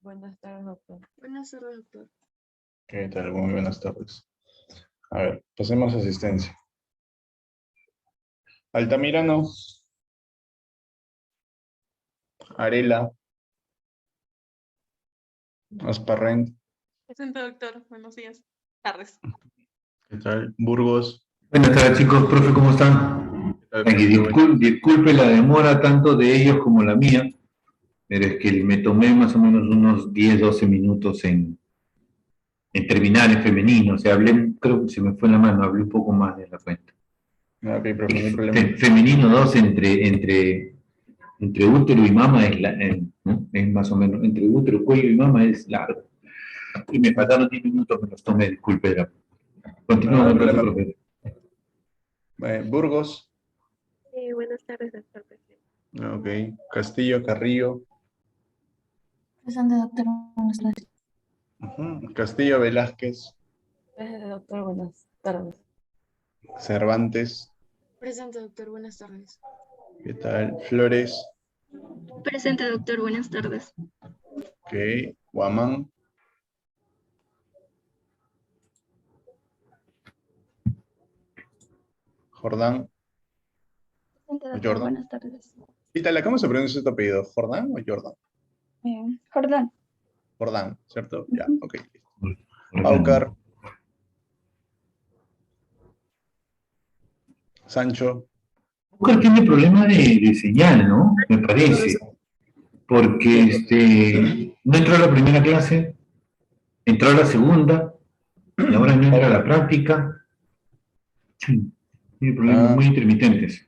Buenas tardes, doctor. Buenas tardes, doctor. ¿Qué tal? Muy buenas tardes. A ver, pasemos a asistencia. Altamirano, Arela, Asparrent, Presente, doctor. Buenos días. Tardes. ¿qué tal? Burgos, Buenas tardes, chicos. Profe, ¿cómo están? ¿qué tal? Aquí, disculpe la demora tanto de ellos como la mía, pero es que me tomé más o menos unos 10, 12 minutos en terminar en femenino. O sea, hablé, creo que se me fue la mano, hablé un poco más de la cuenta. No, ok, profe, no hay problema. Femenino 2 entre útero y mama ¿no? Es más o menos, entre útero, cuello y mama es largo. Y me faltaron 10 minutos, me los tomé, disculpe. Continúa, No hay profe, problema. profe. Burgos, Buenas tardes, doctor. ok. Castillo, Carrillo, Presente, doctor. Buenas tardes. Castillo, Velázquez, Doctor, buenas tardes. Cervantes, Presente, doctor. Buenas tardes. ¿qué tal? Flores, Presente, doctor. Buenas tardes. ok. Guamán, Jordán, Presente, o doctor. Jordan. Buenas tardes. Ítala, ¿cómo se pronuncia tu apellido? ¿Jordán o Jordan? Jordán. Jordán, ¿cierto? Ya, Ujú. ok. Aucar, Sancho, Oscar tiene problema de señal, ¿no? Me parece. Porque no entró a la primera clase, entró a la segunda, y ahora no entra a la práctica. Sí, tiene problemas muy intermitentes.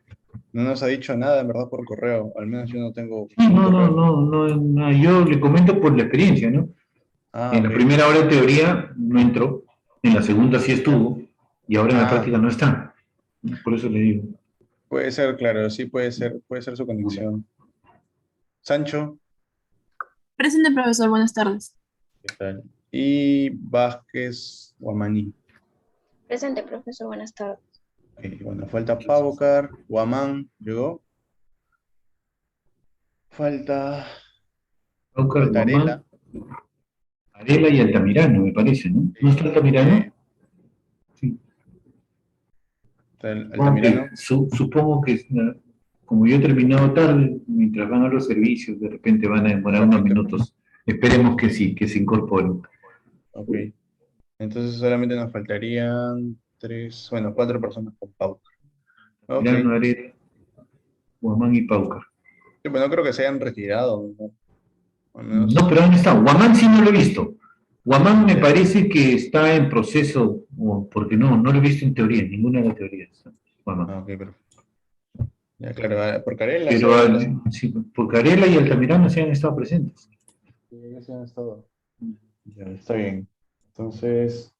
no nos ha dicho nada, en verdad, por correo. Al menos yo no tengo Sí, un no, correo. no, yo le comento por la experiencia, ¿no? Ah, En la ok. primera hora de teoría no entró, en la segunda sí estuvo, y ahora en la práctica no está. Por eso le digo. Puede ser, claro, sí puede ser su conexión. Sancho, Presente, profesor. Buenas tardes. ¿qué tal? Y Vázquez Guamaní. Presente, profesor. Buenas tardes. Ok, bueno, falta Paucar, Guamán, llegó. Falta Aucar, Arela. Guamán, Arela y Altamirano, me parece, ¿no? ¿No está Altamirano? Sí. Está Altamirano. Supongo que, como yo he terminado tarde, mientras van a los servicios, de repente van a demorar unos minutos. Esperemos que sí, que se incorporen. Ok. Entonces solamente nos faltarían cuatro personas con Paucar. Ok. Mirano, Arela, Guamán y Paucar. Sí, bueno, no creo que se hayan retirado, ¿no? Al menos. No, pero ¿dónde está? Guamán sí no lo he visto. Guamán me parece que está en proceso, porque no lo he visto en teoría, en ninguna de las teorías. Guamán. Ah, ok, perfecto. Ya, claro, por Carela Pero sí, porque Arela y Altamirano sí han estado presentes. sí han estado. Ya, está bien. Entonces,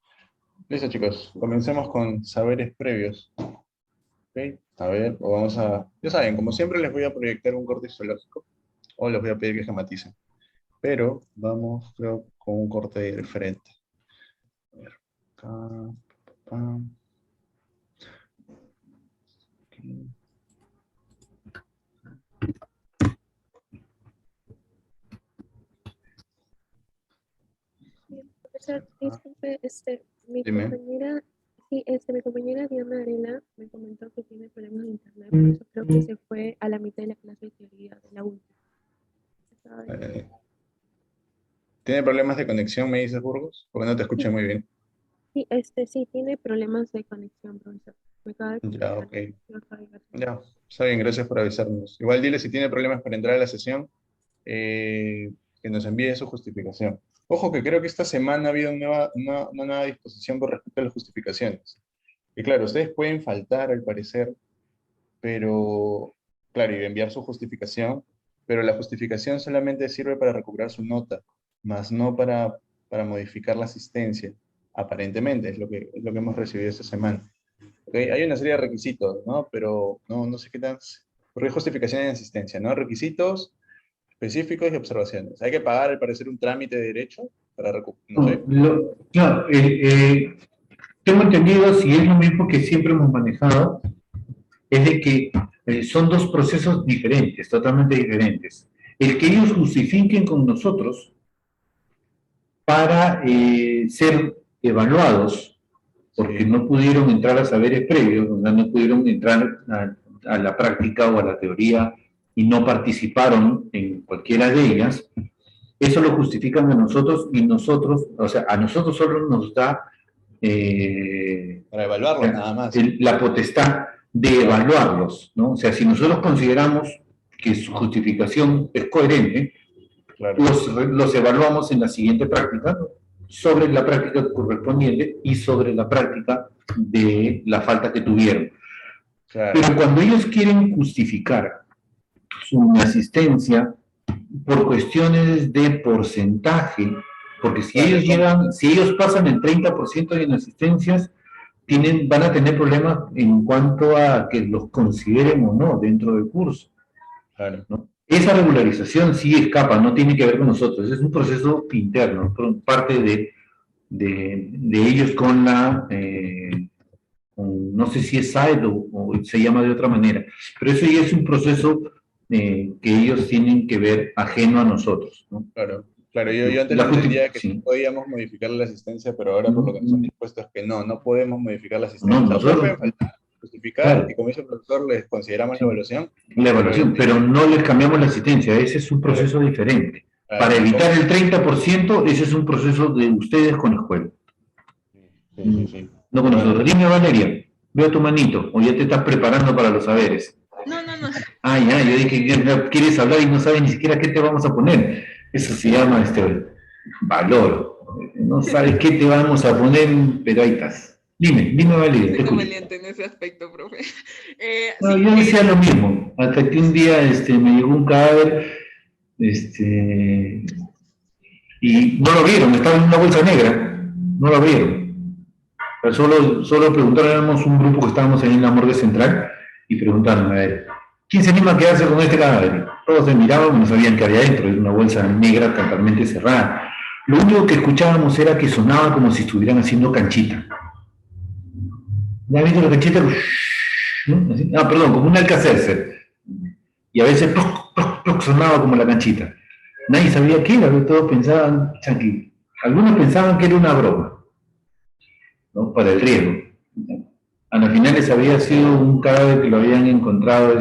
listo, chicos. Comencemos con saberes previos. ¿Ok? A ver, ya saben, como siempre les voy a proyectar un corte histológico o les voy a pedir que esquematicen. Pero vamos, creo, con un corte diferente. A ver, acá, pam, aquí. Profesor, disculpe, Dime. mi compañera Diana Arena me comentó que tiene problemas de internet, por eso creo que se fue a la mitad de la clase de teoría de la última. ¿Tiene problemas de conexión, me dices, Burgos? Porque no te escuché muy bien. Sí, sí, tiene problemas de conexión, profesor. Me acaba de Ya, comentar. ok. Ya, está bien, gracias por avisarnos. Igual dile si tiene problemas para entrar a la sesión, que nos envíe su justificación. Ojo que creo que esta semana ha habido una nueva disposición con respecto a las justificaciones. Y claro, ustedes pueden faltar al parecer, pero, claro, y enviar su justificación, pero la justificación solamente sirve para recuperar su nota, más no para modificar la asistencia, aparentemente, es lo que hemos recibido esta semana. ¿Okay? Hay una serie de requisitos, ¿no? Pero no sé qué tan... Porque hay justificación de asistencia, ¿no? Requisitos específicos y observaciones. Hay que pagar, al parecer, un trámite de derecho para no sé. Claro, tengo entendido, si es lo mismo que siempre hemos manejado, es de que son dos procesos diferentes, totalmente diferentes. El que ellos justifiquen con nosotros para ser evaluados, porque Sí. no pudieron entrar a saberes previos, o sea, no pudieron entrar a la práctica o a la teoría y no participaron en cualquiera de ellas, eso lo justifican a nosotros y nosotros, o sea, a nosotros solo nos da Para evaluarlos nada más. la potestad de evaluarlos, ¿no? O sea, si nosotros consideramos que su justificación es coherente, Claro. los evaluamos en la siguiente práctica, ¿no? Sobre la práctica correspondiente y sobre la práctica de la falta que tuvieron. Claro. Pero cuando ellos quieren justificar su inasistencia por cuestiones de porcentaje, porque si Claro, ellos llegan, si ellos pasan el 30% de inasistencias, van a tener problemas en cuanto a que los consideren o no dentro del curso. Claro. ¿No? Esa regularización sí escapa, no tiene que ver con nosotros, es un proceso interno, parte de ellos con la, no sé si es SAED o se llama de otra manera, pero eso ya es un proceso que ellos tienen que ver ajeno a nosotros, ¿no? Claro, claro, yo antes entendía que sí podíamos modificar la asistencia, pero ahora por lo que nos han dispuesto es que no podemos modificar la asistencia. No, O sea, nosotros, pueden faltar, justificar, claro, y como dice el profesor, les consideramos la evaluación. la evaluación, pero no les cambiamos la asistencia, ese es un proceso diferente. Claro, Para evitar el 30%, ese es un proceso de ustedes con la escuela. Sí. No con nosotros. Dime, Valeria, veo tu manito, o ya te estás preparando para los saberes. No. Ah, ya, yo dije que quieres hablar y no sabes ni siquiera qué te vamos a poner. Eso se llama valor. No sabes qué te vamos a poner, pero ahí estás. Dime, Valeria. Es inconveniente en ese aspecto, profe. No, yo decía lo mismo, hasta que un día me llegó un cadáver, y no lo vieron, estaba en una bolsa negra, no lo vieron. Pero solo preguntaron, éramos un grupo que estábamos ahí en la morgue central, y preguntaron, a ver, ¿quién se anima a quedarse con este cadáver? Todos se miraban y no sabían qué había dentro, era una bolsa negra totalmente cerrada. Lo único que escuchábamos era que sonaba como si estuvieran haciendo canchita. ¿Ya viste la canchita? ¿No? Así, perdón, como un Alka-Seltzer. Y a veces sonaba como la canchita. Nadie sabía qué era, todos pensaban, algunos pensaban que era una broma, ¿no? Para el riesgo. A las finales había sido un cadáver que lo habían encontrado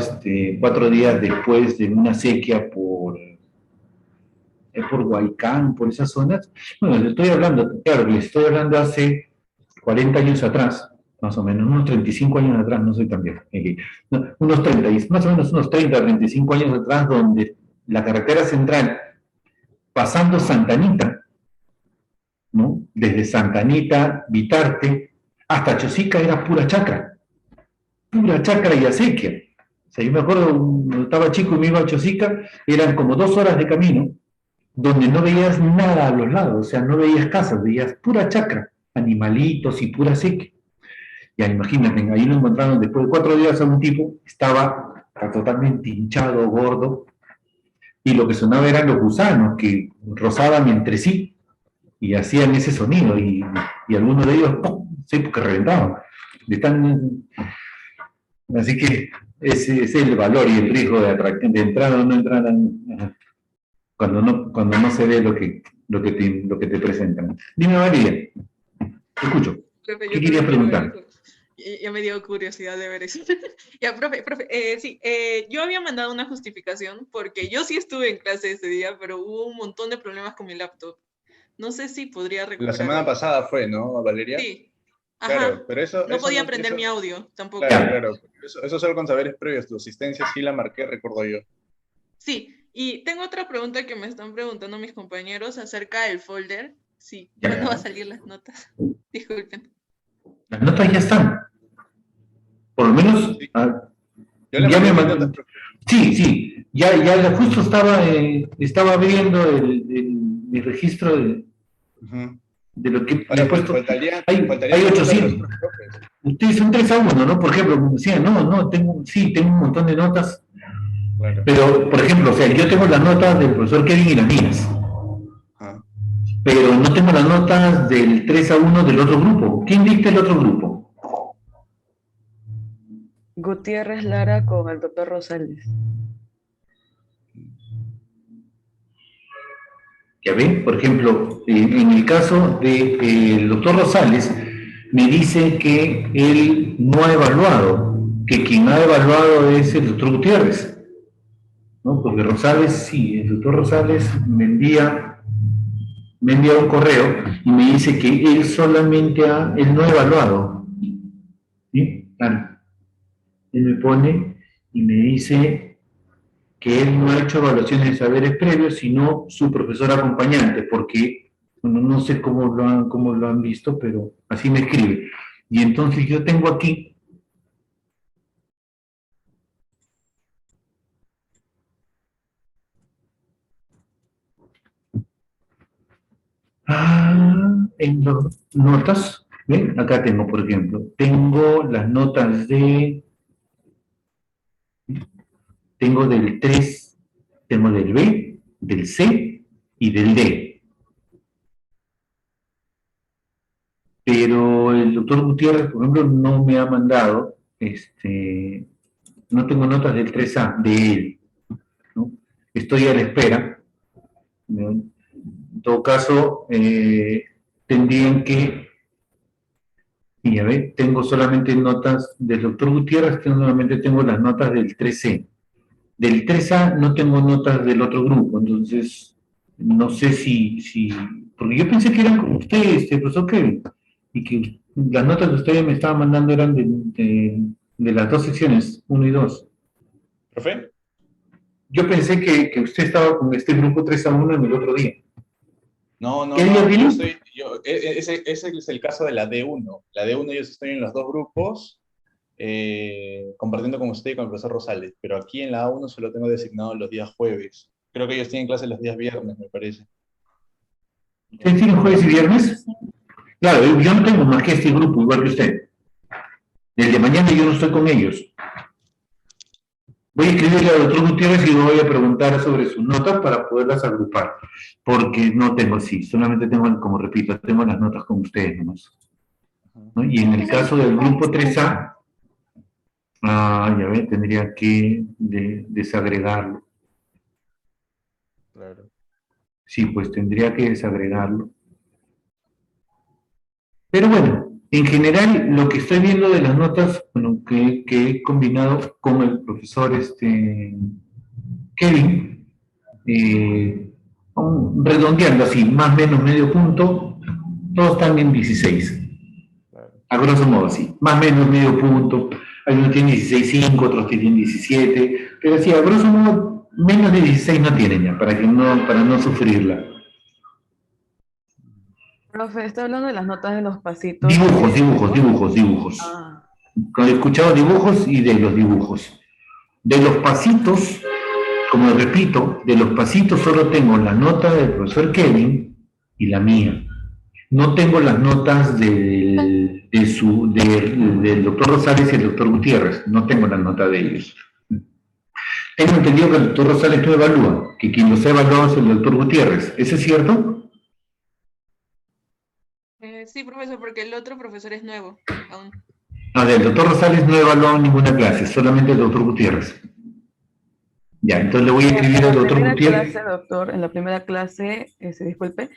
4 días después de una sequía por Huaycán, por esas zonas. Bueno, les estoy hablando hace 40 años atrás, más o menos, unos 35 años atrás, no soy tan viejo, unos 30, más o menos unos 30, 35 años atrás, donde la carretera central, pasando Santa Anita, ¿no? Desde Santa Anita, Vitarte, hasta Chosica era pura chacra y acequia. O sea, yo me acuerdo, cuando estaba chico y me iba a Chosica, eran como 2 horas de camino, donde no veías nada a los lados, o sea, no veías casas, veías pura chacra, animalitos y pura sequía. Ya imagínate, ahí lo encontraron después de 4 días a un tipo, estaba totalmente hinchado, gordo, y lo que sonaba eran los gusanos que rozaban entre sí y hacían ese sonido, y algunos de ellos, ¡pum!, sí, porque reventaban. Así que ese es el valor y el riesgo de entrar o no entrar cuando no se ve lo que te presentan. Dime, María, te escucho. Profe, ¿Qué querías preguntar? Ya me dio curiosidad de ver eso. Ya, profe, sí, yo había mandado una justificación porque yo sí estuve en clase ese día, pero hubo un montón de problemas con mi laptop. No sé si podría recuperar. La semana pasada fue, ¿no, Valeria? Sí. Ajá. Claro, pero eso... No podía aprender mi audio, tampoco. Claro. Eso solo con saberes previos. Tu asistencia sí la marqué, recuerdo yo. Sí, y tengo otra pregunta que me están preguntando mis compañeros acerca del folder. Sí, ¿cuándo va a salir las notas? Disculpen. Las notas ya están. Por lo menos... Sí. Yo le ya mandé me mis mandó. notas. Sí, ya justo estaba viendo mi registro de lo que Ahora, he puesto. faltaría Hay 800. Ustedes son 3-1, ¿no? Por ejemplo, como decían, tengo un montón de notas. Claro. Pero, por ejemplo, o sea, yo tengo las notas del profesor Kevin y las mías. Pero no tengo las notas del 3-1 del otro grupo. ¿Quién dicta el otro grupo? Gutiérrez Lara con el doctor Rosales. Ya ven, por ejemplo, en el caso del doctor Rosales, me dice que él no ha evaluado, que quien ha evaluado es el doctor Gutiérrez, ¿no? Porque Rosales, sí, el doctor Rosales me envía un correo y me dice que él él no ha evaluado. ¿Sí? Claro. Él me pone y me dice que él no ha hecho evaluaciones de saberes previos, sino su profesor acompañante, porque bueno, no sé cómo lo han visto, pero así me escribe. Y entonces yo tengo aquí en las notas, ¿ven? Acá tengo, por ejemplo, tengo las notas tengo del 3, tengo del B, del C y del D. Pero el doctor Gutiérrez, por ejemplo, no me ha mandado, no tengo notas del 3A, de él, ¿no? Estoy a la espera, ¿no? En todo caso, tendrían que, y a ver, tengo solamente notas del doctor Gutiérrez, solamente tengo las notas del 3C. Del 3A no tengo notas del otro grupo, entonces no sé porque yo pensé que eran como ustedes, profesor Kevin, y que las notas que ustedes me estaban mandando eran de las dos secciones, 1 y 2. ¿Profe? Yo pensé que usted estaba con este grupo 3A1 en el otro día. No, ¿Qué día viene? Ese es el caso de la D1. La D1 yo estoy en los dos grupos, compartiendo con usted y con el profesor Rosales, pero aquí en la A1 solo tengo designado los días jueves. Creo que ellos tienen clase los días viernes, me parece. ¿Ustedes tienen jueves y viernes? Claro, yo no tengo más que este grupo, igual que usted. El de mañana yo no estoy con ellos. Voy a escribirle al doctor Gutiérrez y le voy a preguntar sobre sus notas para poderlas agrupar, porque no tengo así, solamente tengo, como repito, tengo las notas con ustedes nomás, ¿no? Y en el caso del grupo 3A, ya ven, tendría que desagregarlo. Claro. Sí, pues tendría que desagregarlo. Pero bueno, en general, lo que estoy viendo de las notas, bueno, que he combinado con el profesor Kevin, redondeando así, más o menos medio punto, todos están en 16. A grosso modo, sí, más o menos medio punto. Algunos tienen 16.5, otros tienen 17, pero sí, a grosso modo, menos de 16 no tienen ya, para no sufrirla. Profe, está hablando de las notas de los pasitos. Dibujos. Ah, He escuchado dibujos y de los dibujos. De los pasitos, como repito, de los pasitos solo tengo la nota del profesor Kevin y la mía. No tengo las notas del doctor Rosales y el doctor Gutiérrez. No tengo las notas de ellos. Tengo entendido que el doctor Rosales no evalúa, que quien los ha evaluado es el doctor Gutiérrez. ¿Eso es cierto? Sí, profesor, porque el otro profesor es nuevo aún. El doctor Rosales no ha evaluado ninguna clase, solamente el doctor Gutiérrez. Ya, entonces le voy a escribir al doctor Gutiérrez. En la primera clase, disculpe,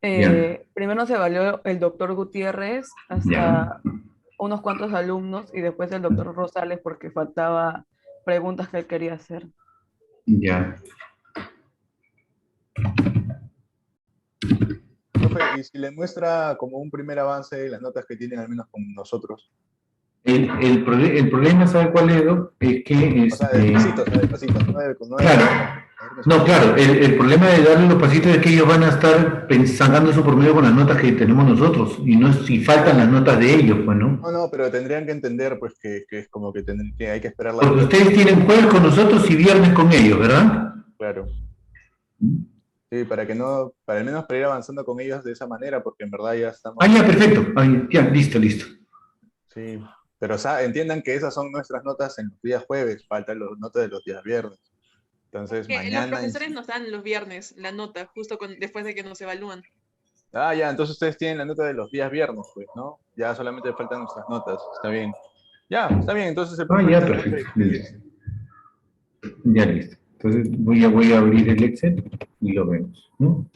Ya. primero se evaluó el doctor Gutiérrez hasta Ya. unos cuantos alumnos y después el doctor Rosales porque faltaba preguntas que él quería hacer. Ya. Profe, y si le muestra como un primer avance de las notas que tienen al menos con nosotros. El problema, ¿sabe cuál es, Edo? Es que... O sea, despacito, claro. No, claro, el problema de darle los pasitos es que ellos van a estar sacando eso por medio con las notas que tenemos nosotros, y no si faltan las notas de ellos, pues, ¿no? No, pero tendrían que entender, pues, que es como que hay que esperar la... Porque ustedes tienen jueves con nosotros y viernes con ellos, ¿verdad? Claro. Sí, para al menos para ir avanzando con ellos de esa manera, porque en verdad ya estamos... Ya, perfecto. Ya, listo. Sí, pero entiendan que esas son nuestras notas en los días jueves, faltan las notas de los días viernes. Entonces, mañana... Los profesores nos dan los viernes la nota, justo después de que nos evalúan. Ya, entonces ustedes tienen la nota de los días viernes, pues, ¿no? Ya solamente faltan nuestras notas, está bien. Ya, está bien, entonces... ya, perfecto. Ya, listo. Entonces voy a abrir el Excel y lo vemos, ¿no?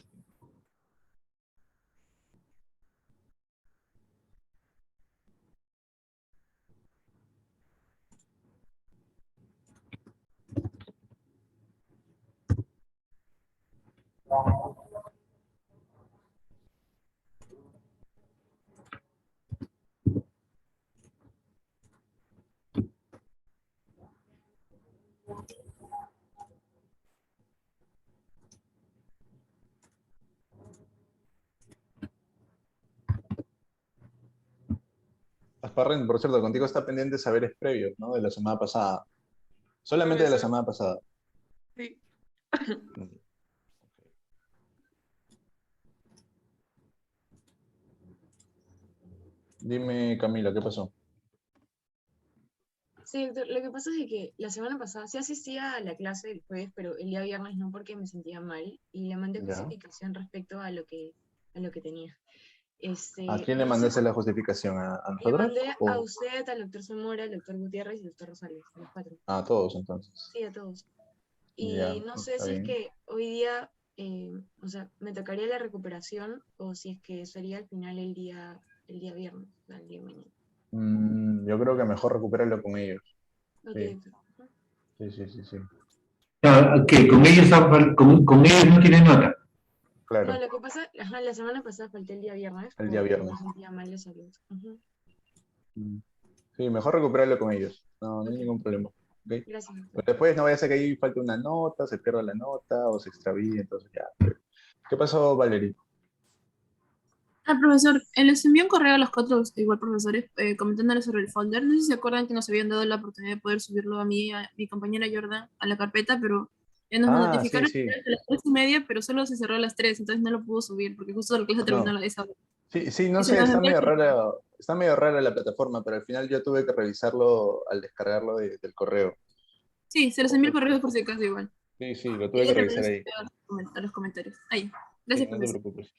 Parren, por cierto, contigo está pendiente saberes previos, ¿no? De la semana pasada. Solamente de la Profesor. semana pasada. Sí. Dime, Camila, ¿qué pasó? Sí, doctor, lo que pasa es de que la semana pasada sí asistía a la clase del jueves, pero el día viernes no porque me sentía mal y le mandé Ya. justificación respecto a lo que tenía. ¿A quién le No sé, mandaste la justificación? ¿A le nosotros? mandé a ¿O usted, al doctor Zamora, al doctor Gutiérrez y al doctor Rosales, a los 4. a todos, entonces? Sí, a todos. Ya, Y no sé está si es bien. que hoy día, o sea, me tocaría la recuperación o si es que sería al final el día viernes, o sea, el día de mañana. Yo creo que mejor recuperarlo con ellos. Ok, Sí, doctor. sí. Que con ellos, con ellos no tienen nota. No, Claro, lo que pasa, ajá, la semana pasada falté el día viernes el día porque viernes. me sentía mal de salud. Ujú. Sí, mejor recuperarlo con ellos. No hay Ok, ningún problema. ¿Ok? gracias, doctor. Pero después no vaya a ser que ahí falte una nota, se pierda la nota o se extravíe, entonces ya. ¿Qué pasó, Valerie? Profesor, les envié un correo a los 4 igual profesores comentándoles sobre el folder. No sé si se acuerdan que nos habían dado la oportunidad de poder subirlo a mí, a mi compañera Jordan, a la carpeta, pero nos Ah, sí, notificaron sí. a las 3:30, pero solo se cerró a las 3, entonces no lo pudo subir porque justo la clase terminó No. a esa hora. Sí, no Y se sé, los envié al final. está medio rara la plataforma, pero al final yo tuve que revisarlo al descargarlo del correo. Sí, se los envié el correo por si acaso igual. Sí, lo Y tuve que ya revisar les ahí. a los comentarios. Ahí. Sí, Gracias, no te profesor. preocupes.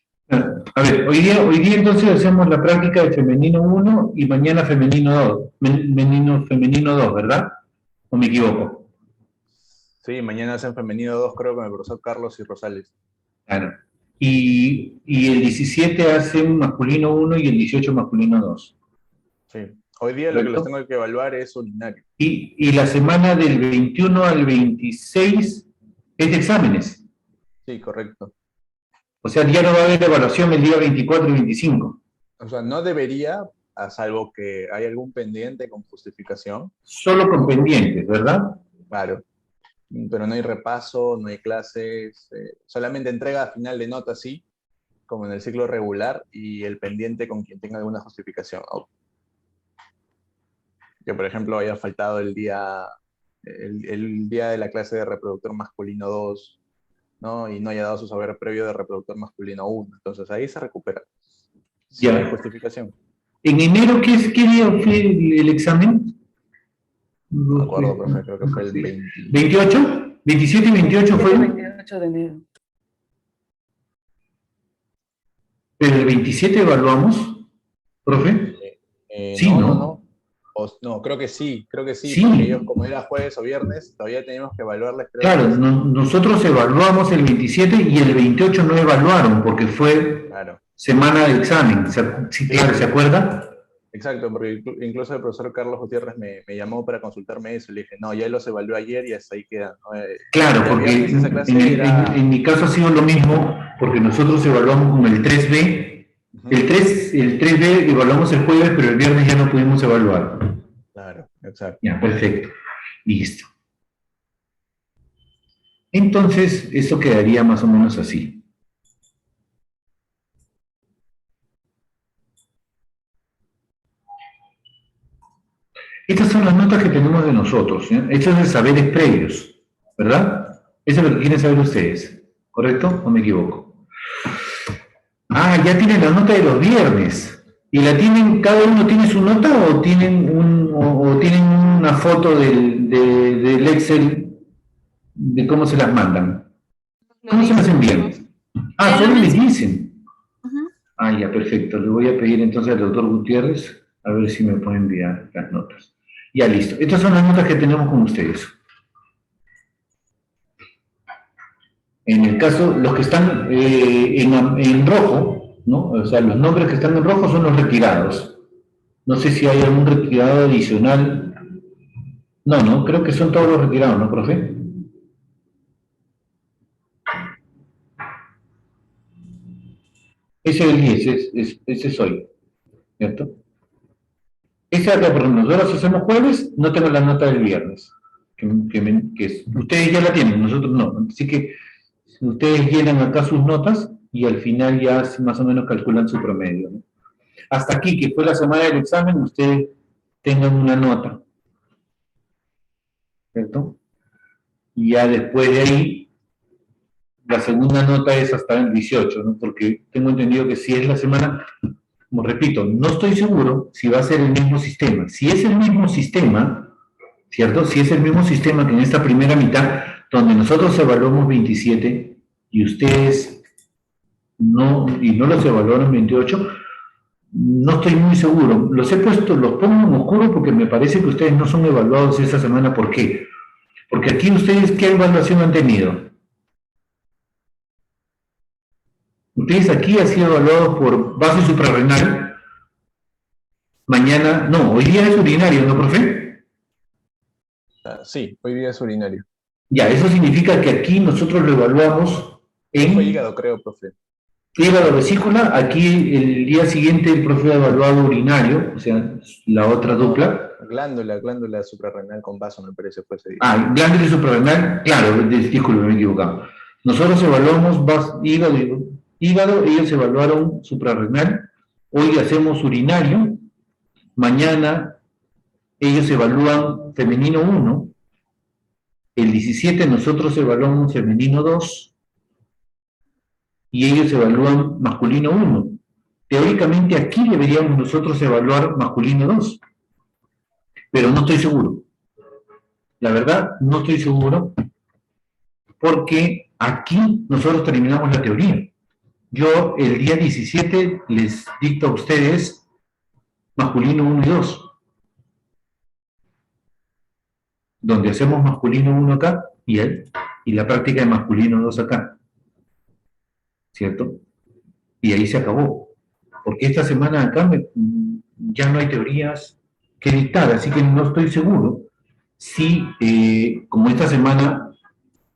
A ver, hoy día entonces hacemos la práctica de femenino 1 y mañana femenino 2, femenino 2, ¿verdad? ¿O me equivoco? Sí, mañana hacen femenino 2, creo, con el profesor Carlos y Rosales. Claro. Y el 17 hacen masculino 1 y el 18 masculino 2, Sí. Hoy día lo que los ¿correcto? tengo que evaluar es urinario. Y la semana del 21 al 26 es de exámenes. Sí, correcto. O sea, ya no va a haber evaluación el día 24 y 25. O sea, no debería, a salvo que hay algún pendiente con justificación. Solo con pendientes, ¿verdad? Claro. Pero no hay repaso, no hay clases, solamente entrega final de notas, sí, como en el ciclo regular, y el pendiente con quien tenga alguna justificación. Que, por ejemplo, haya faltado el día de la clase de reproductor masculino 2, ¿no? Y no haya dado su saber previo de reproductor masculino 1. Entonces ahí se recupera. Si hay Ya. justificación. En enero, ¿qué día fue el examen? No me acuerdo, profe, creo que fue el 20. ¿28? ¿27 y 28 fue? 28 de enero. ¿Pero el 27 evaluamos, profe? Sí, ¿no? No, creo que sí, Sí. porque ellos, como era jueves o viernes, todavía teníamos que evaluarles. Claro, nosotros evaluamos el 27 y el 28 no evaluaron porque fue Claro. semana de examen. Sí, claro, ¿se acuerda? Exacto, porque incluso el profesor Carlos Gutiérrez me llamó para consultarme eso. Le dije, no, ya los evaluó ayer y hasta ahí quedan. ¿No? Claro, porque en mi caso ha sido lo mismo, porque nosotros evaluamos con el 3B. El 3B evaluamos el jueves, pero el viernes ya no pudimos evaluar. Claro, exacto. Ya, perfecto. Listo. Entonces, esto quedaría más o menos así. Estas son las notas que tenemos de nosotros. ¿Sí? Esto es de saberes previos, ¿verdad? Eso es lo que quieren saber ustedes. ¿Correcto? ¿O me equivoco? Ah, ya tienen la nota de los viernes. ¿Y la tienen, cada uno tiene su nota o tienen una foto del Excel de cómo se las mandan? ¿Cómo se las envían? Ah, solo les dicen. Ah, ya, perfecto. Le voy a pedir entonces al doctor Gutiérrez a ver si me puede enviar las notas. Ya, listo. Estas son las notas que tenemos con ustedes. En el caso, los que están en rojo, ¿no? O sea, los nombres que están en rojo son los retirados. No sé si hay algún retirado adicional. No, creo que son todos los retirados, ¿no, profe? Ese es el 10, ese soy, ¿cierto? Ese acá, por ejemplo, nosotros hacemos jueves, no tengo la nota del viernes. Ustedes ya la tienen, nosotros no. Así que ustedes llenan acá sus notas y al final ya más o menos calculan su promedio, ¿no? hasta aquí, que fue la semana del examen, ustedes tengan una nota, ¿cierto? Y ya después de ahí, la segunda nota es hasta el 18, ¿no? Porque tengo entendido que si es la semana, como repito, no estoy seguro si va a ser el mismo sistema. Si es el mismo sistema, ¿cierto? Si es el mismo sistema que en esta primera mitad, donde nosotros evaluamos 27 y ustedes no los evaluaron 28, no estoy muy seguro. Los pongo en oscuro porque me parece que ustedes no son evaluados esta semana. ¿Por qué? Porque aquí ustedes, ¿qué evaluación han tenido? Ustedes aquí han sido evaluados por base suprarrenal. Mañana, no, hoy día es urinario, ¿no, profe? Sí, hoy día es urinario. Ya, eso significa que aquí nosotros lo evaluamos en... Fue hígado, creo, profe. Hígado, vesícula, aquí el día siguiente el profe ha evaluado urinario, o sea, la otra dupla. Glándula suprarrenal con vaso, me parece, fue ese día. Glándula suprarrenal, claro, disculpe, me he equivocado. Nosotros evaluamos hígado, ellos evaluaron suprarrenal, hoy hacemos urinario, mañana ellos evalúan femenino 1, el 17 nosotros evaluamos femenino 2, y ellos evalúan masculino 1. Teóricamente aquí deberíamos nosotros evaluar masculino 2, pero no estoy seguro. La verdad, no estoy seguro, porque aquí nosotros terminamos la teoría. Yo el día 17 les dicto a ustedes masculino 1 y 2, donde hacemos masculino 1 acá y la práctica de masculino 2 acá, ¿cierto? Y ahí se acabó, porque esta semana acá ya no hay teorías que dictar, así que no estoy seguro si, como esta semana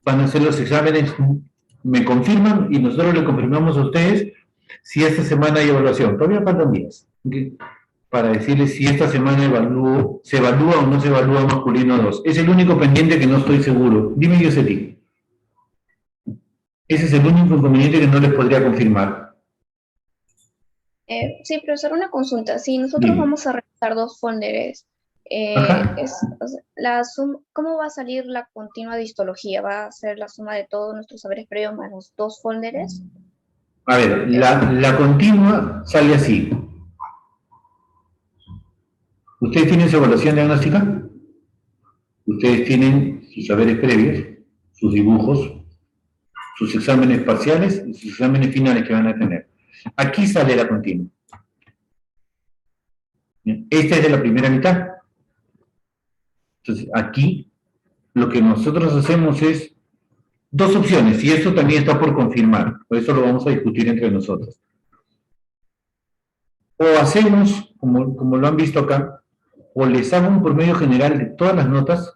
van a hacer los exámenes, me confirman y nosotros le confirmamos a ustedes si esta semana hay evaluación. Todavía faltan días, ¿okay? Para decirles si esta semana se evalúa o no se evalúa masculino 2. Es el único pendiente que no estoy seguro. Dime, Jocelyn. Ese es el único inconveniente que no les podría confirmar. Sí, profesor, una consulta. Si nosotros vamos a realizar 2 folders, ¿cómo va a salir la continua de histología? ¿Va a ser la suma de todos nuestros saberes previos más los 2 folders? A ver, la continua sale así. ¿Ustedes tienen su evaluación diagnóstica? Ustedes tienen sus saberes previos, sus dibujos, sus exámenes parciales y sus exámenes finales que van a tener. Aquí sale la continua. Esta es de la primera mitad. Entonces, aquí lo que nosotros hacemos es 2 opciones, y esto también está por confirmar, por eso lo vamos a discutir entre nosotros. O hacemos, como lo han visto acá, o les hago un promedio general de todas las notas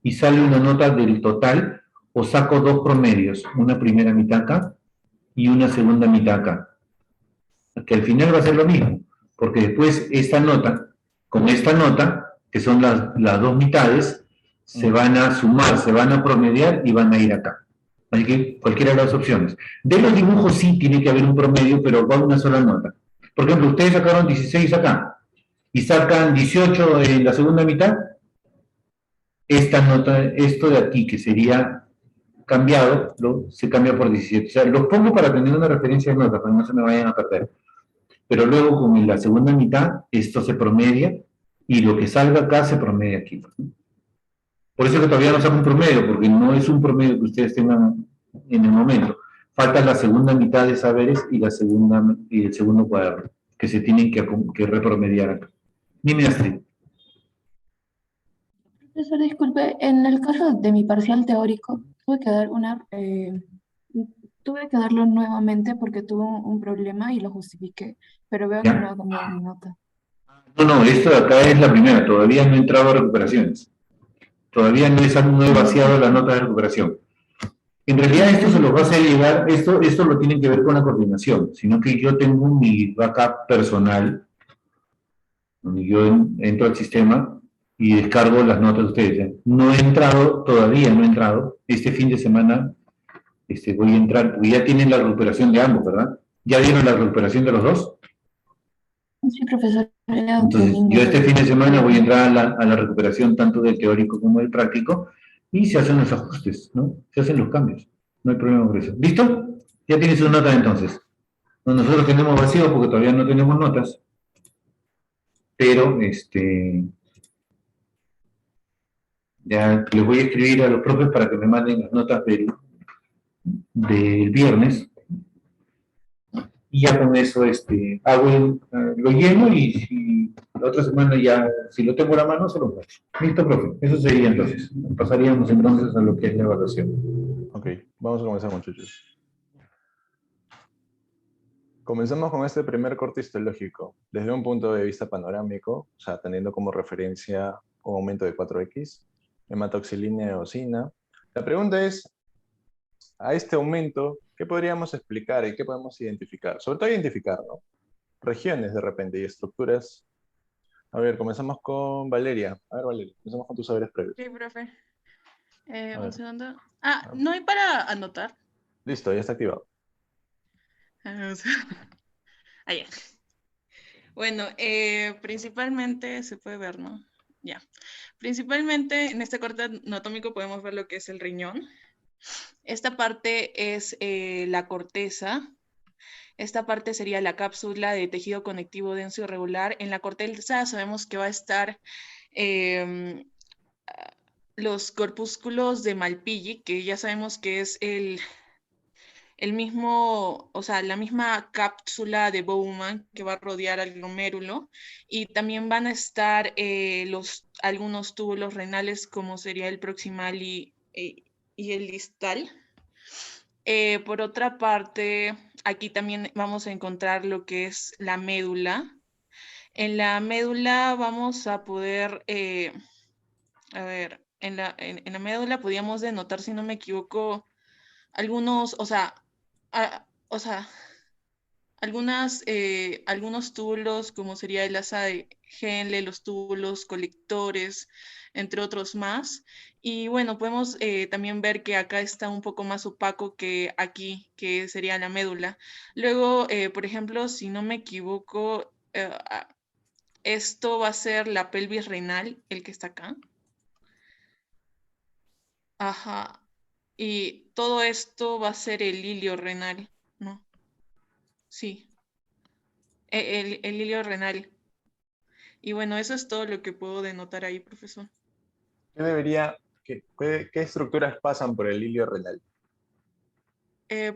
y sale una nota del total, o saco 2 promedios, una primera mitad acá y una segunda mitad acá. Que al final va a ser lo mismo, porque después esta nota, con esta nota, que son las 2 mitades, se van a sumar, se van a promediar y van a ir acá. Así que cualquiera de las opciones. De los dibujos sí tiene que haber un promedio, pero va una sola nota. Por ejemplo, ustedes sacaron 16 acá y sacan 18 en la segunda mitad. Esta nota, esto de aquí, que sería cambiado, se cambia por 17. O sea, los pongo para tener una referencia de nota, para que no se me vayan a perder. Pero luego, como en la segunda mitad, esto se promedia y lo que salga acá se promedia aquí. Por eso que todavía no saco un promedio, porque no es un promedio que ustedes tengan en el momento. Falta la segunda mitad de saberes y el segundo cuaderno, que se tienen que repromediar acá. Dime, Astrid. Profesor, disculpe, en el caso de mi parcial teórico, tuve que darlo nuevamente porque tuve un problema y lo justifiqué, pero veo que no ha cambiado mi nota. No, esto de acá es la primera, todavía no he entrado a recuperaciones. Todavía no he vaciado la nota de recuperación. En realidad esto se los va a hacer llegar, esto lo tiene que ver con la coordinación, sino que yo tengo mi backup personal, donde yo entro al sistema y descargo las notas de ustedes. No he entrado, todavía no he entrado. Este fin de semana voy a entrar, porque ya tienen la recuperación de ambos, ¿verdad? ¿Ya vieron la recuperación de los dos? Sí, profesor. Era Entonces, domingo, yo este pero- fin de semana voy a entrar a la recuperación tanto del teórico como del práctico y se hacen los ajustes, ¿no? Se hacen los cambios. No hay problema con eso. ¿Listo? Ya tienes sus notas entonces. No, nosotros tenemos vacío porque todavía no tenemos notas, pero ya les voy a escribir a los profes para que me manden las notas del viernes y ya con eso lo lleno y si la otra semana ya, si lo tengo a la mano, se lo muestro. Listo, profe. Eso sería entonces. Pasaríamos entonces a lo que es la evaluación. Ok, vamos a comenzar, muchachos. Comenzamos con este primer corte histológico, desde un punto de vista panorámico, o sea, teniendo como referencia un aumento de 4X, hematoxilina eosina. La pregunta es, a este aumento, ¿qué podríamos explicar y qué podemos identificar? Sobre todo identificar, ¿no? Regiones de repente y estructuras. A ver, comenzamos con Valeria. A ver, Valeria, comenzamos con tus saberes previos. Sí, profe. A Un ver. segundo. Ah, no hay para anotar. Listo, ya está activado. Ah, ya. Bueno, principalmente se puede ver, ¿no? Ya. Principalmente en este corte anatómico podemos ver lo que es el riñón. Esta parte es la corteza. Esta parte sería la cápsula de tejido conectivo denso y regular. En la corteza sabemos que va a estar los corpúsculos de Malpighi, que ya sabemos que es el mismo, o sea, la misma cápsula de Bowman que va a rodear al glomérulo, y también van a estar algunos túbulos renales, como sería el proximal y el distal. Por otra parte, aquí también vamos a encontrar lo que es la médula. En la médula vamos a poder, a ver, en la médula podríamos denotar, si no me equivoco, algunos, o sea, algunos túbulos, como sería el asa de Henle, los túbulos colectores, entre otros más. Y bueno, podemos también ver que acá está un poco más opaco que aquí, que sería la médula. Luego, por ejemplo, si no me equivoco, esto va a ser la pelvis renal, el que está acá. Ajá. Y todo esto va a ser el hilio renal, ¿no? Sí, el hilio renal. Y bueno, eso es todo lo que puedo denotar ahí, profesor. ¿Qué estructuras pasan por el hilio renal?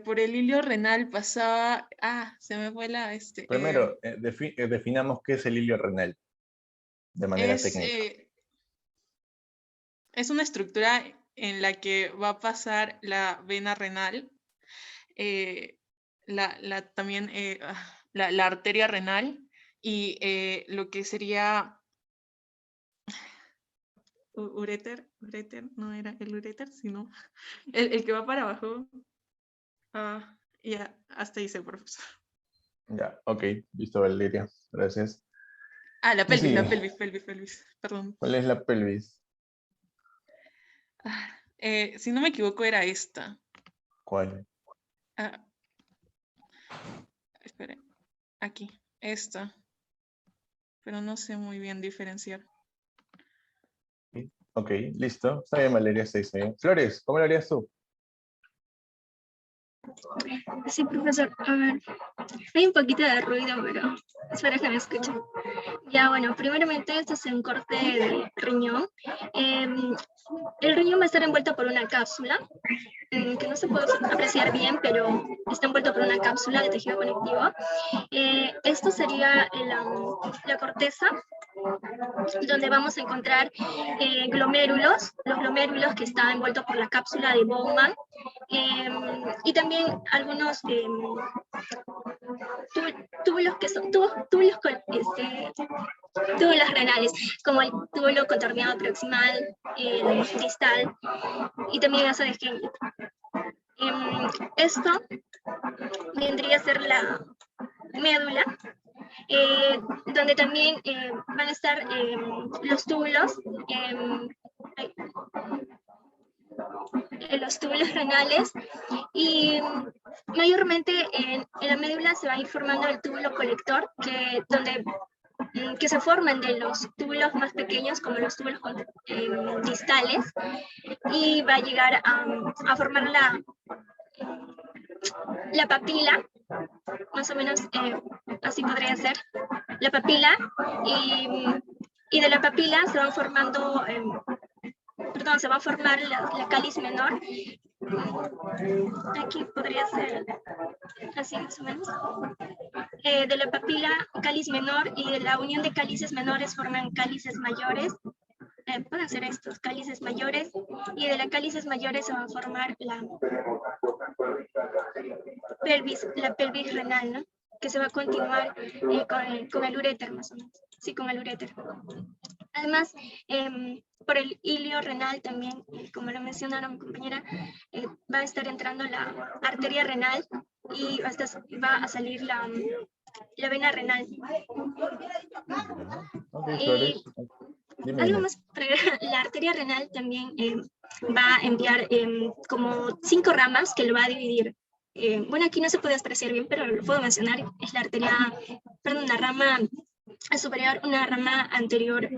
Por el hilio renal pasaba... Ah, se me fue la... Primero, definamos qué es el hilio renal, de manera técnica. Es una estructura en la que va a pasar la vena renal, también la arteria renal y lo que sería uréter, no era el uréter, sino el que va para abajo. Ya, hasta ahí se, profesor. Ya, ok, listo, Valeria, gracias. Ah, la pelvis, Sí. la pelvis, perdón. ¿Cuál es la pelvis? Si no me equivoco era esta. ¿Cuál? Espere, aquí, esta. Pero no sé muy bien diferenciar. Ok, listo. Está bien, Valeria, está bien. Flores, ¿cómo lo harías tú? Sí, profesor. A ver, hay un poquito de ruido, pero espero que me escuchen. Ya, bueno, primeramente esto es un corte del riñón. El riñón va a estar envuelto por una cápsula, que no se puede apreciar bien, pero está envuelto por una cápsula de tejido conectivo. Esto sería la corteza, donde vamos a encontrar glomérulos, los glomérulos que están envueltos por la cápsula de Bowman, y también algunos túbulos que son túbulos renales, como el túbulo contorneado proximal, el distal, y también asa de Henle. Esto vendría a ser la médula, donde también van a estar los túbulos renales, y mayormente en la médula se va a ir formando el túbulo colector, donde que se forman de los túbulos más pequeños, como los túbulos distales, y va a llegar a formar la papila, más o menos así podría ser, la papila, y de la papila se van formando, se va a formar la cáliz menor. Aquí podría ser así más o menos. De la papila, cáliz menor, y de la unión de cálices menores forman cálices mayores. Pueden ser estos cálices mayores, y de las cálices mayores se va a formar la pelvis renal, ¿no? Que se va a continuar con el uréter, más o menos. Sí, con el uréter. Además, por el hilio renal también, como lo mencionaron mi compañera, va a estar entrando la arteria renal y va a salir la vena renal. Ok, Flores. Dime, Algo dime. más, la arteria renal también va a enviar como 5 ramas que lo va a dividir. Bueno, aquí no se puede apreciar bien, pero lo puedo mencionar. Es la arteria, perdón, una rama superior, una rama anterior,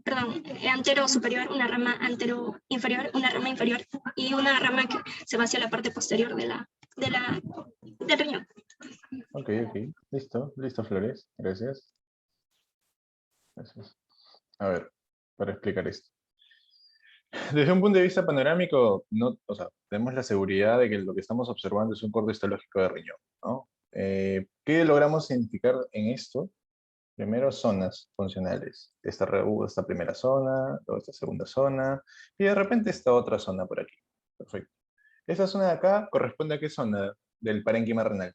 perdón, antero superior, una rama antero inferior, una rama inferior, y una rama que se va hacia la parte posterior del riñón. Ok. Listo, Flores. Gracias. A ver, para explicar esto. Desde un punto de vista panorámico, tenemos la seguridad de que lo que estamos observando es un corte histológico de riñón, ¿no? ¿Qué logramos identificar en esto? Primero, zonas funcionales. Esta primera zona, luego esta segunda zona, y de repente esta otra zona por aquí. Perfecto. Esta zona de acá corresponde a qué zona del parénquima renal.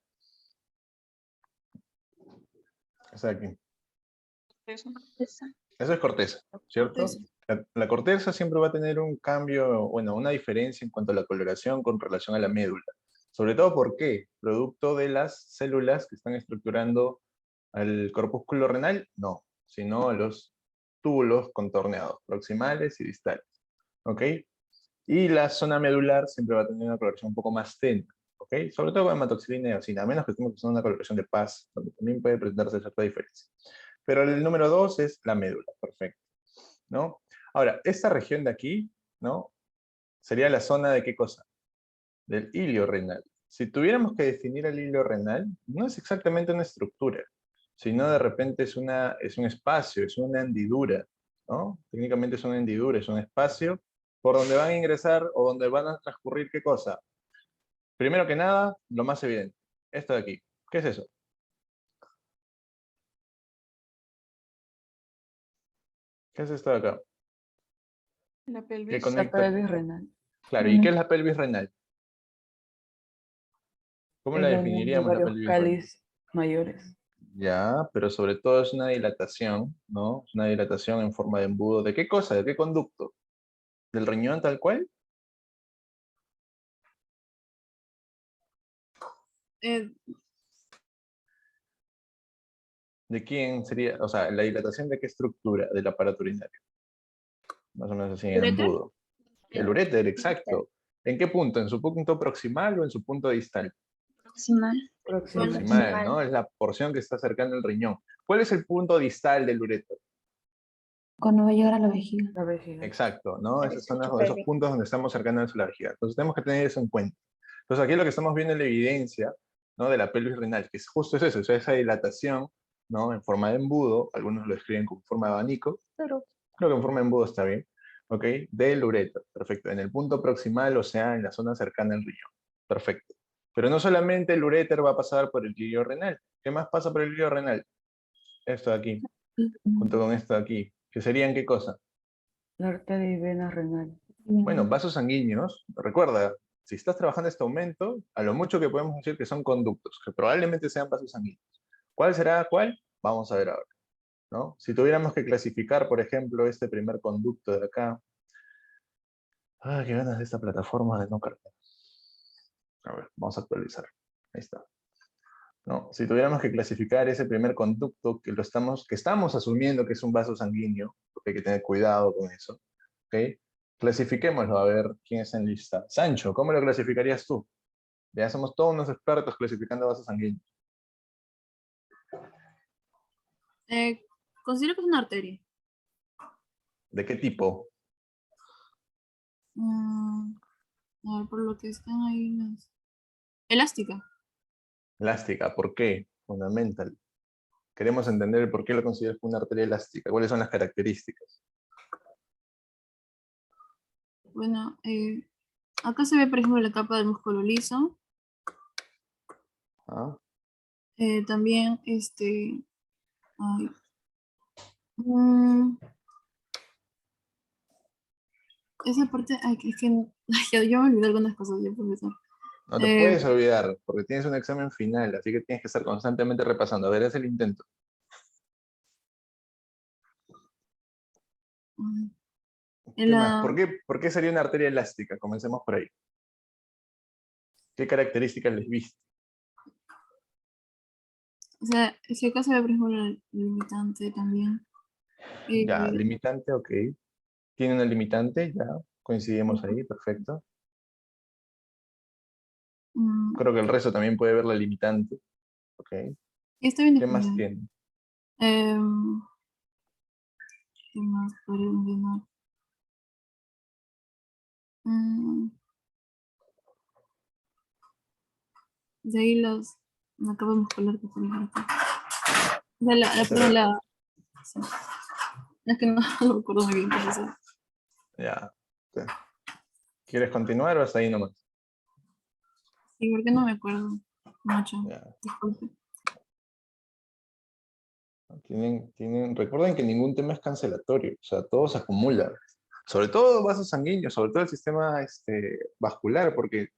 Esa de aquí. Eso es corteza, ¿cierto? La corteza siempre va a tener un cambio, una diferencia en cuanto a la coloración con relación a la médula. Sobre todo, ¿por qué? Producto de las células que están estructurando al corpúsculo renal, no, sino a los túbulos contorneados, proximales y distales. ¿Ok? Y la zona medular siempre va a tener una coloración un poco más tenue, ¿ok? Sobre todo con hematoxilina y eosina, a menos que estemos usando una coloración de paz, donde también puede presentarse cierta diferencia. Pero el número 2 es la médula, perfecto, ¿no? Ahora, esta región de aquí, ¿no? Sería la zona de ¿qué cosa? Del hilio renal. Si tuviéramos que definir el hilio renal, no es exactamente una estructura, sino de repente es un espacio, es una hendidura, ¿no? Técnicamente es una hendidura, es un espacio por donde van a ingresar o donde van a transcurrir ¿qué cosa? Primero que nada, lo más evidente, esto de aquí. ¿Qué es eso? ¿Qué es esto de acá? La ¿Qué pelvis. conecta? La pelvis renal. Claro, ¿y qué es la pelvis renal? ¿Cómo Es la la unión de definiríamos la varios pelvis renal? cáliz mayores. Ya, pero sobre todo es una dilatación, ¿no? Es una dilatación en forma de embudo. ¿De qué cosa? ¿De qué conducto? ¿Del riñón tal cual? ¿De quién sería? O sea, ¿la dilatación de qué estructura del aparato urinario? Más o menos así, en el ¿Uréter? embudo. El uréter, exacto. ¿En qué punto? ¿En su punto proximal o en su punto distal? Proximal. Proximal, ¿no? Es la porción que está cercana al riñón. ¿Cuál es el punto distal del uréter? Cuando va a llegar a la vejiga. La vejiga. Exacto, ¿no? El Esos son estrecho esos pélvico. puntos donde estamos cercanos a la vejiga. Entonces tenemos que tener eso en cuenta. Entonces aquí lo que estamos viendo es la evidencia, ¿no? De la pelvis renal, que es justo eso, o sea, esa dilatación, ¿no? En forma de embudo, algunos lo describen como forma de abanico, pero creo que en forma de embudo está bien, ¿ok? Del uréter, perfecto. En el punto proximal, o sea, en la zona cercana al riñón, perfecto. Pero no solamente el uréter va a pasar por el hilio renal. ¿Qué más pasa por el hilio renal? Esto de aquí, junto con esto de aquí. ¿Que serían qué cosa? La arteria y vena renal. Bueno, vasos sanguíneos, recuerda, si estás trabajando este aumento, a lo mucho que podemos decir que son conductos, que probablemente sean vasos sanguíneos. ¿Cuál será cuál? Vamos a ver ahora, ¿no? Si tuviéramos que clasificar, por ejemplo, este primer conducto de acá. Ah, qué ganas de esta plataforma de no cargar. A ver, vamos a actualizar. Ahí está. ¿No? Si tuviéramos que clasificar ese primer conducto que estamos asumiendo que es un vaso sanguíneo, porque hay que tener cuidado con eso, ¿ok? Clasifiquémoslo a ver quién está en lista. Sancho, ¿cómo lo clasificarías tú? Ya somos todos unos expertos clasificando vasos sanguíneos. Considero que es una arteria. ¿De qué tipo? A ver, por lo que están ahí. Elástica. Elástica, ¿por qué? Fundamental. Queremos entender el por qué lo consideras como una arteria elástica. ¿Cuáles son las características? Bueno, acá se ve, por ejemplo, la capa del músculo liso. ¿Ah? También, ay, mm, esa parte, ay, es que yo me olvidé algunas cosas, ya, profesor. No te puedes olvidar, porque tienes un examen final, así que tienes que estar constantemente repasando. A ver, haz el intento. ¿Qué más? ¿Por qué sería una arteria elástica? Comencemos por ahí. ¿Qué características les viste? O sea, es que acá se ve, por ejemplo, el limitante también. Ya, limitante, ok. Tiene una limitante, ya. Coincidimos ahí, perfecto. Creo que el resto también puede ver la limitante. Ok. Está bien ¿Qué más definido. tiene? ¿Qué más podría mencionar? De ahí la capa muscular que tiene acá. O sea, perdón, sí. Es que no me acuerdo muy bien qué es eso. Ya. ¿Quieres continuar o hasta ahí nomás? Sí, porque no me acuerdo mucho. Ya. Disculpe. Recuerden que ningún tema es cancelatorio, o sea, todo se acumula. Sobre todo vasos sanguíneos, sobre todo el sistema vascular, porque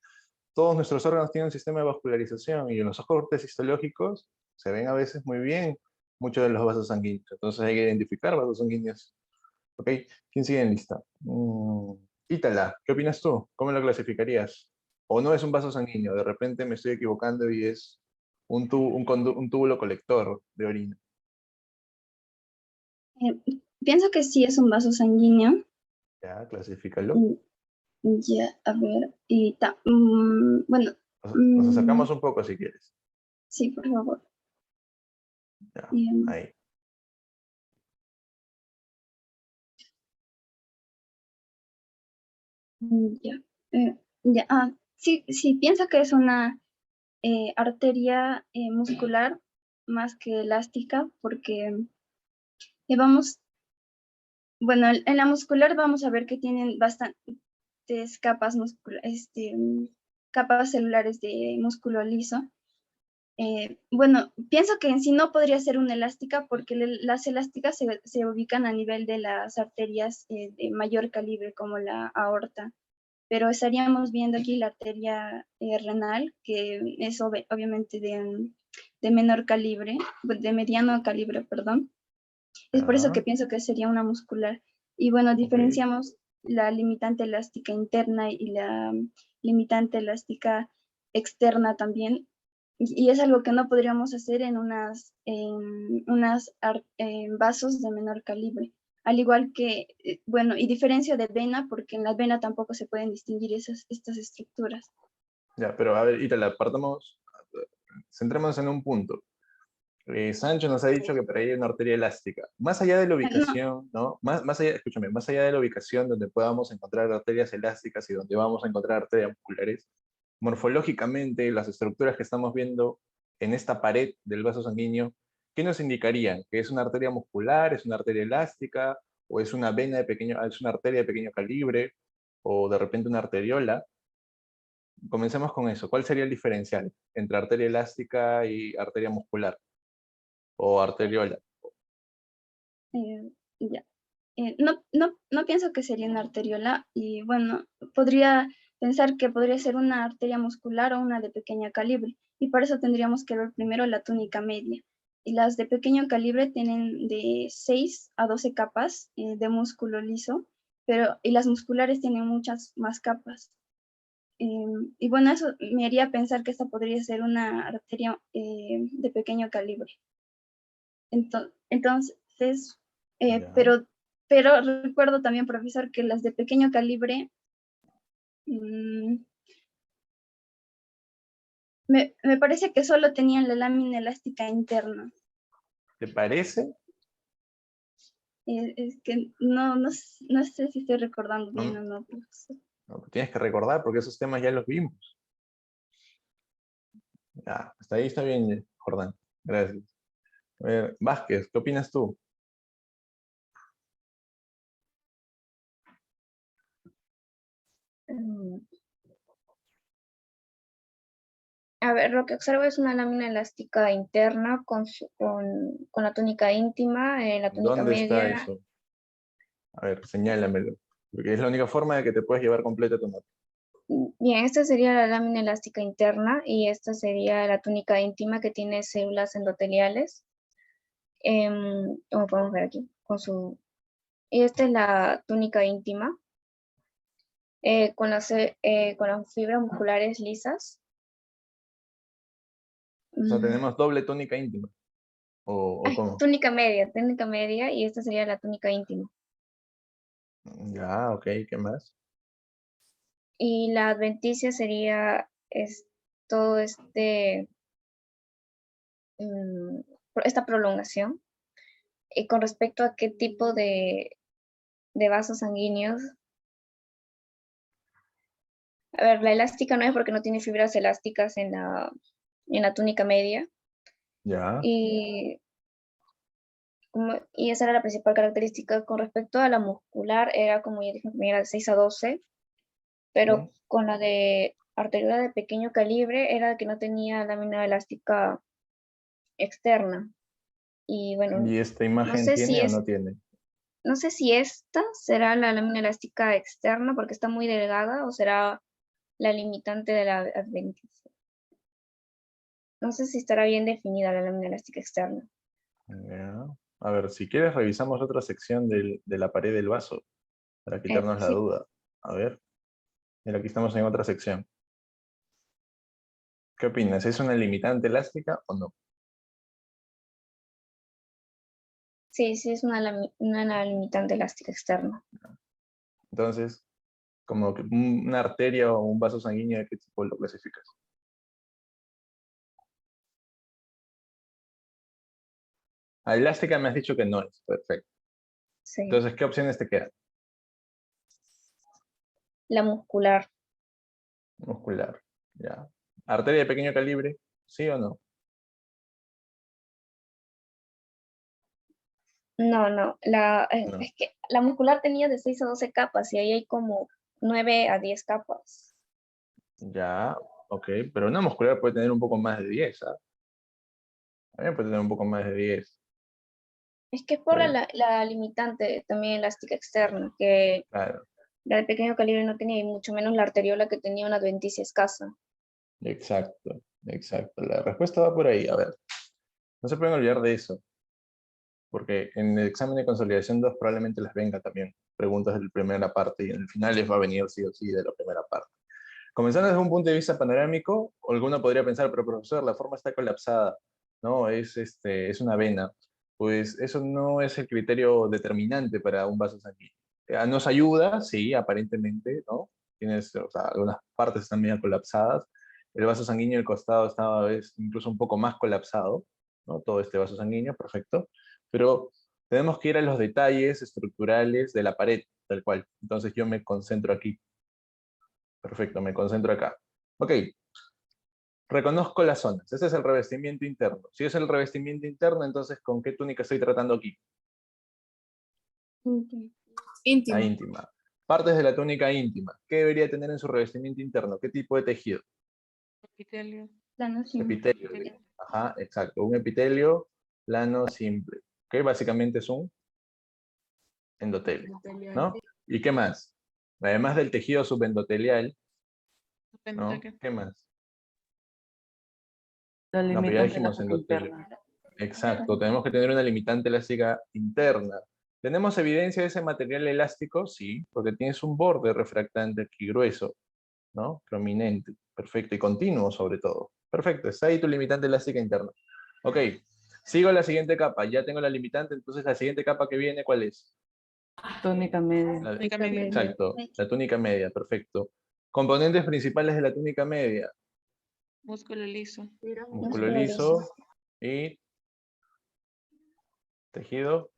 todos nuestros órganos tienen un sistema de vascularización y en los cortes histológicos se ven a veces muy bien muchos de los vasos sanguíneos. Entonces hay que identificar vasos sanguíneos. ¿Ok? ¿Quién sigue en lista? Ítala, ¿qué opinas tú? ¿Cómo lo clasificarías? ¿O no es un vaso sanguíneo? De repente me estoy equivocando y es un túbulo colector de orina. Pienso que sí es un vaso sanguíneo. Ya, clasifícalo. Ya, a ver. Bueno. Nos acercamos un poco si quieres. Sí, por favor. Ya, ahí. Sí, sí, pienso que es una arteria muscular más que elástica, porque bueno, en la muscular vamos a ver que tienen bastantes capas capas celulares de músculo liso. Bueno, pienso que en sí no podría ser una elástica porque las elásticas se ubican a nivel de las arterias de mayor calibre como la aorta, pero estaríamos viendo aquí la arteria renal, que es obviamente de menor calibre, de mediano calibre, perdón. Es por eso que pienso que sería una muscular. Y bueno, diferenciamos la limitante elástica interna y la limitante elástica externa también. Y es algo que no podríamos hacer en vasos de menor calibre. Al igual que, bueno, y diferencia de vena, porque en la vena tampoco se pueden distinguir estas estructuras. Ya, pero a ver, Ítala, centrémonos en un punto. Sancho nos ha dicho que por ahí hay una arteria elástica. Más allá de la ubicación, ¿no? Más allá, escúchame, más allá de la ubicación donde podamos encontrar arterias elásticas y donde vamos a encontrar arterias musculares, morfológicamente las estructuras que estamos viendo en esta pared del vaso sanguíneo, ¿qué nos indicarían? ¿Que es una arteria muscular, es una arteria elástica, o es una es una arteria de pequeño calibre, o de repente una arteriola? Comencemos con eso. ¿Cuál sería el diferencial entre arteria elástica y arteria muscular? O arteriola. No pienso que sería una arteriola y bueno, podría pensar que podría ser una arteria muscular o una de pequeño calibre y para eso tendríamos que ver primero la túnica media. Y las de pequeño calibre tienen de 6 a 12 capas de músculo liso, y las musculares tienen muchas más capas. Y bueno, eso me haría pensar que esta podría ser una arteria de pequeño calibre. Entonces, pero recuerdo también, profesor, que las de pequeño calibre me parece que solo tenían la lámina elástica interna. ¿Te parece? Es que no sé si estoy recordando bien o no, profesor. No, tienes que recordar porque esos temas ya los vimos. Ya, hasta ahí está bien, Jordán. Gracias. A ver, Vázquez, ¿qué opinas tú? A ver, lo que observo es una lámina elástica interna con la túnica íntima, la túnica ¿Dónde está media. eso? A ver, señálamelo. Porque es la única forma de que te puedes llevar completa tu nota. Bien, esta sería la lámina elástica interna y esta sería la túnica íntima que tiene células endoteliales. Como podemos ver aquí, y esta es la túnica íntima con las fibras musculares lisas. O sea, tenemos doble túnica íntima. ¿O cómo? Túnica media, y esta sería la túnica íntima. Ya, ok, ¿qué más? Y la adventicia sería todo esta prolongación. Y con respecto a qué tipo de vasos sanguíneos, a ver, la elástica no es porque no tiene fibras elásticas en la túnica media. Ya. Y esa era la principal característica. Con respecto a la muscular, era como ya dije, era de 6 a 12, pero con la de arteriola de pequeño calibre era que no tenía lámina elástica externa. Y bueno, ¿Y esta imagen sé tiene si o no tiene? no sé si esta será la lámina elástica externa porque está muy delgada o será la limitante de la adventicia. No sé si estará bien definida la lámina elástica externa. Ya. A ver, si quieres revisamos otra sección de la pared del vaso para quitarnos la Sí. duda. A ver. Mira, aquí estamos en otra sección. ¿Qué opinas? ¿Es una limitante elástica o no? Sí, es una limitante elástica externa. Entonces, como que una arteria o un vaso sanguíneo, ¿de qué tipo lo clasificas? A elástica me has dicho que no es. Perfecto. Sí. Entonces, ¿qué opciones te quedan? La muscular. Muscular. Ya. ¿Arteria de pequeño calibre? ¿Sí o no? No. No. Es que la muscular tenía de 6 a 12 capas y ahí hay como 9 a 10 capas. Ya, ok. Pero una muscular puede tener un poco más de 10, ¿ah? También puede tener un poco más de 10. Es que es por la limitante también elástica externa, que Claro, la de pequeño calibre no tenía, y mucho menos la arteriola que tenía una adventicia escasa. exacto, exacto. La respuesta va por ahí. A ver, no se pueden olvidar de eso, porque en el examen de consolidación 2 probablemente les venga también preguntas de la primera parte y en el final les va a venir sí o sí de la primera parte. Comenzando desde un punto de vista panorámico, alguno podría pensar, pero profesor, la forma está colapsada, ¿no? Es una vena. Pues eso no es el criterio determinante para un vaso sanguíneo. Nos ayuda, sí, aparentemente, ¿no? O sea, algunas partes están medio colapsadas. El vaso sanguíneo del costado estaba incluso un poco más colapsado, ¿no? Todo este vaso sanguíneo, perfecto. Pero tenemos que ir a los detalles estructurales de la pared, tal cual. Entonces yo me concentro aquí. Perfecto, me concentro acá. Ok, reconozco las zonas. Ese es el revestimiento interno. Si es el revestimiento interno, entonces ¿con qué túnica estoy tratando aquí? Íntima. La íntima. Partes de la túnica íntima. ¿Qué debería tener en su revestimiento interno? ¿Qué tipo de tejido? Epitelio. Plano simple. Epitelio. Ajá, exacto. Un epitelio plano simple. ¿Ok? Básicamente es un endotelio, ¿no? ¿Y qué más? Además del tejido subendotelial, ¿no? ¿Qué más? La No, pero ya limitante dijimos elástica endotelio. interna. Exacto, tenemos que tener una limitante elástica interna. ¿Tenemos evidencia de ese material elástico? Sí, porque tienes un borde refractante aquí grueso, ¿no? Prominente, perfecto, y continuo sobre todo. Perfecto, está ahí tu limitante elástica interna. Ok, sigo a la siguiente capa, ya tengo la limitante, entonces la siguiente capa que viene, ¿cuál es? Túnica media. Exacto, la túnica media, perfecto. Componentes principales de la túnica media. Músculo liso. Músculo liso y tejido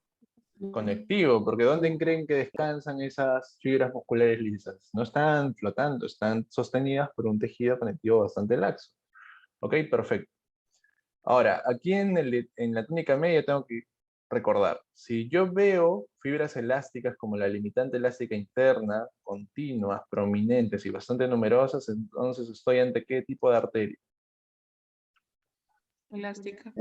conectivo, porque ¿dónde creen que descansan esas fibras musculares lisas? No están flotando, están sostenidas por un tejido conectivo bastante laxo. ¿Ok? Perfecto. Ahora, aquí en la túnica media tengo que recordar, si yo veo fibras elásticas como la limitante elástica interna, continuas, prominentes y bastante numerosas, entonces estoy ante ¿qué tipo de arteria? Elástica.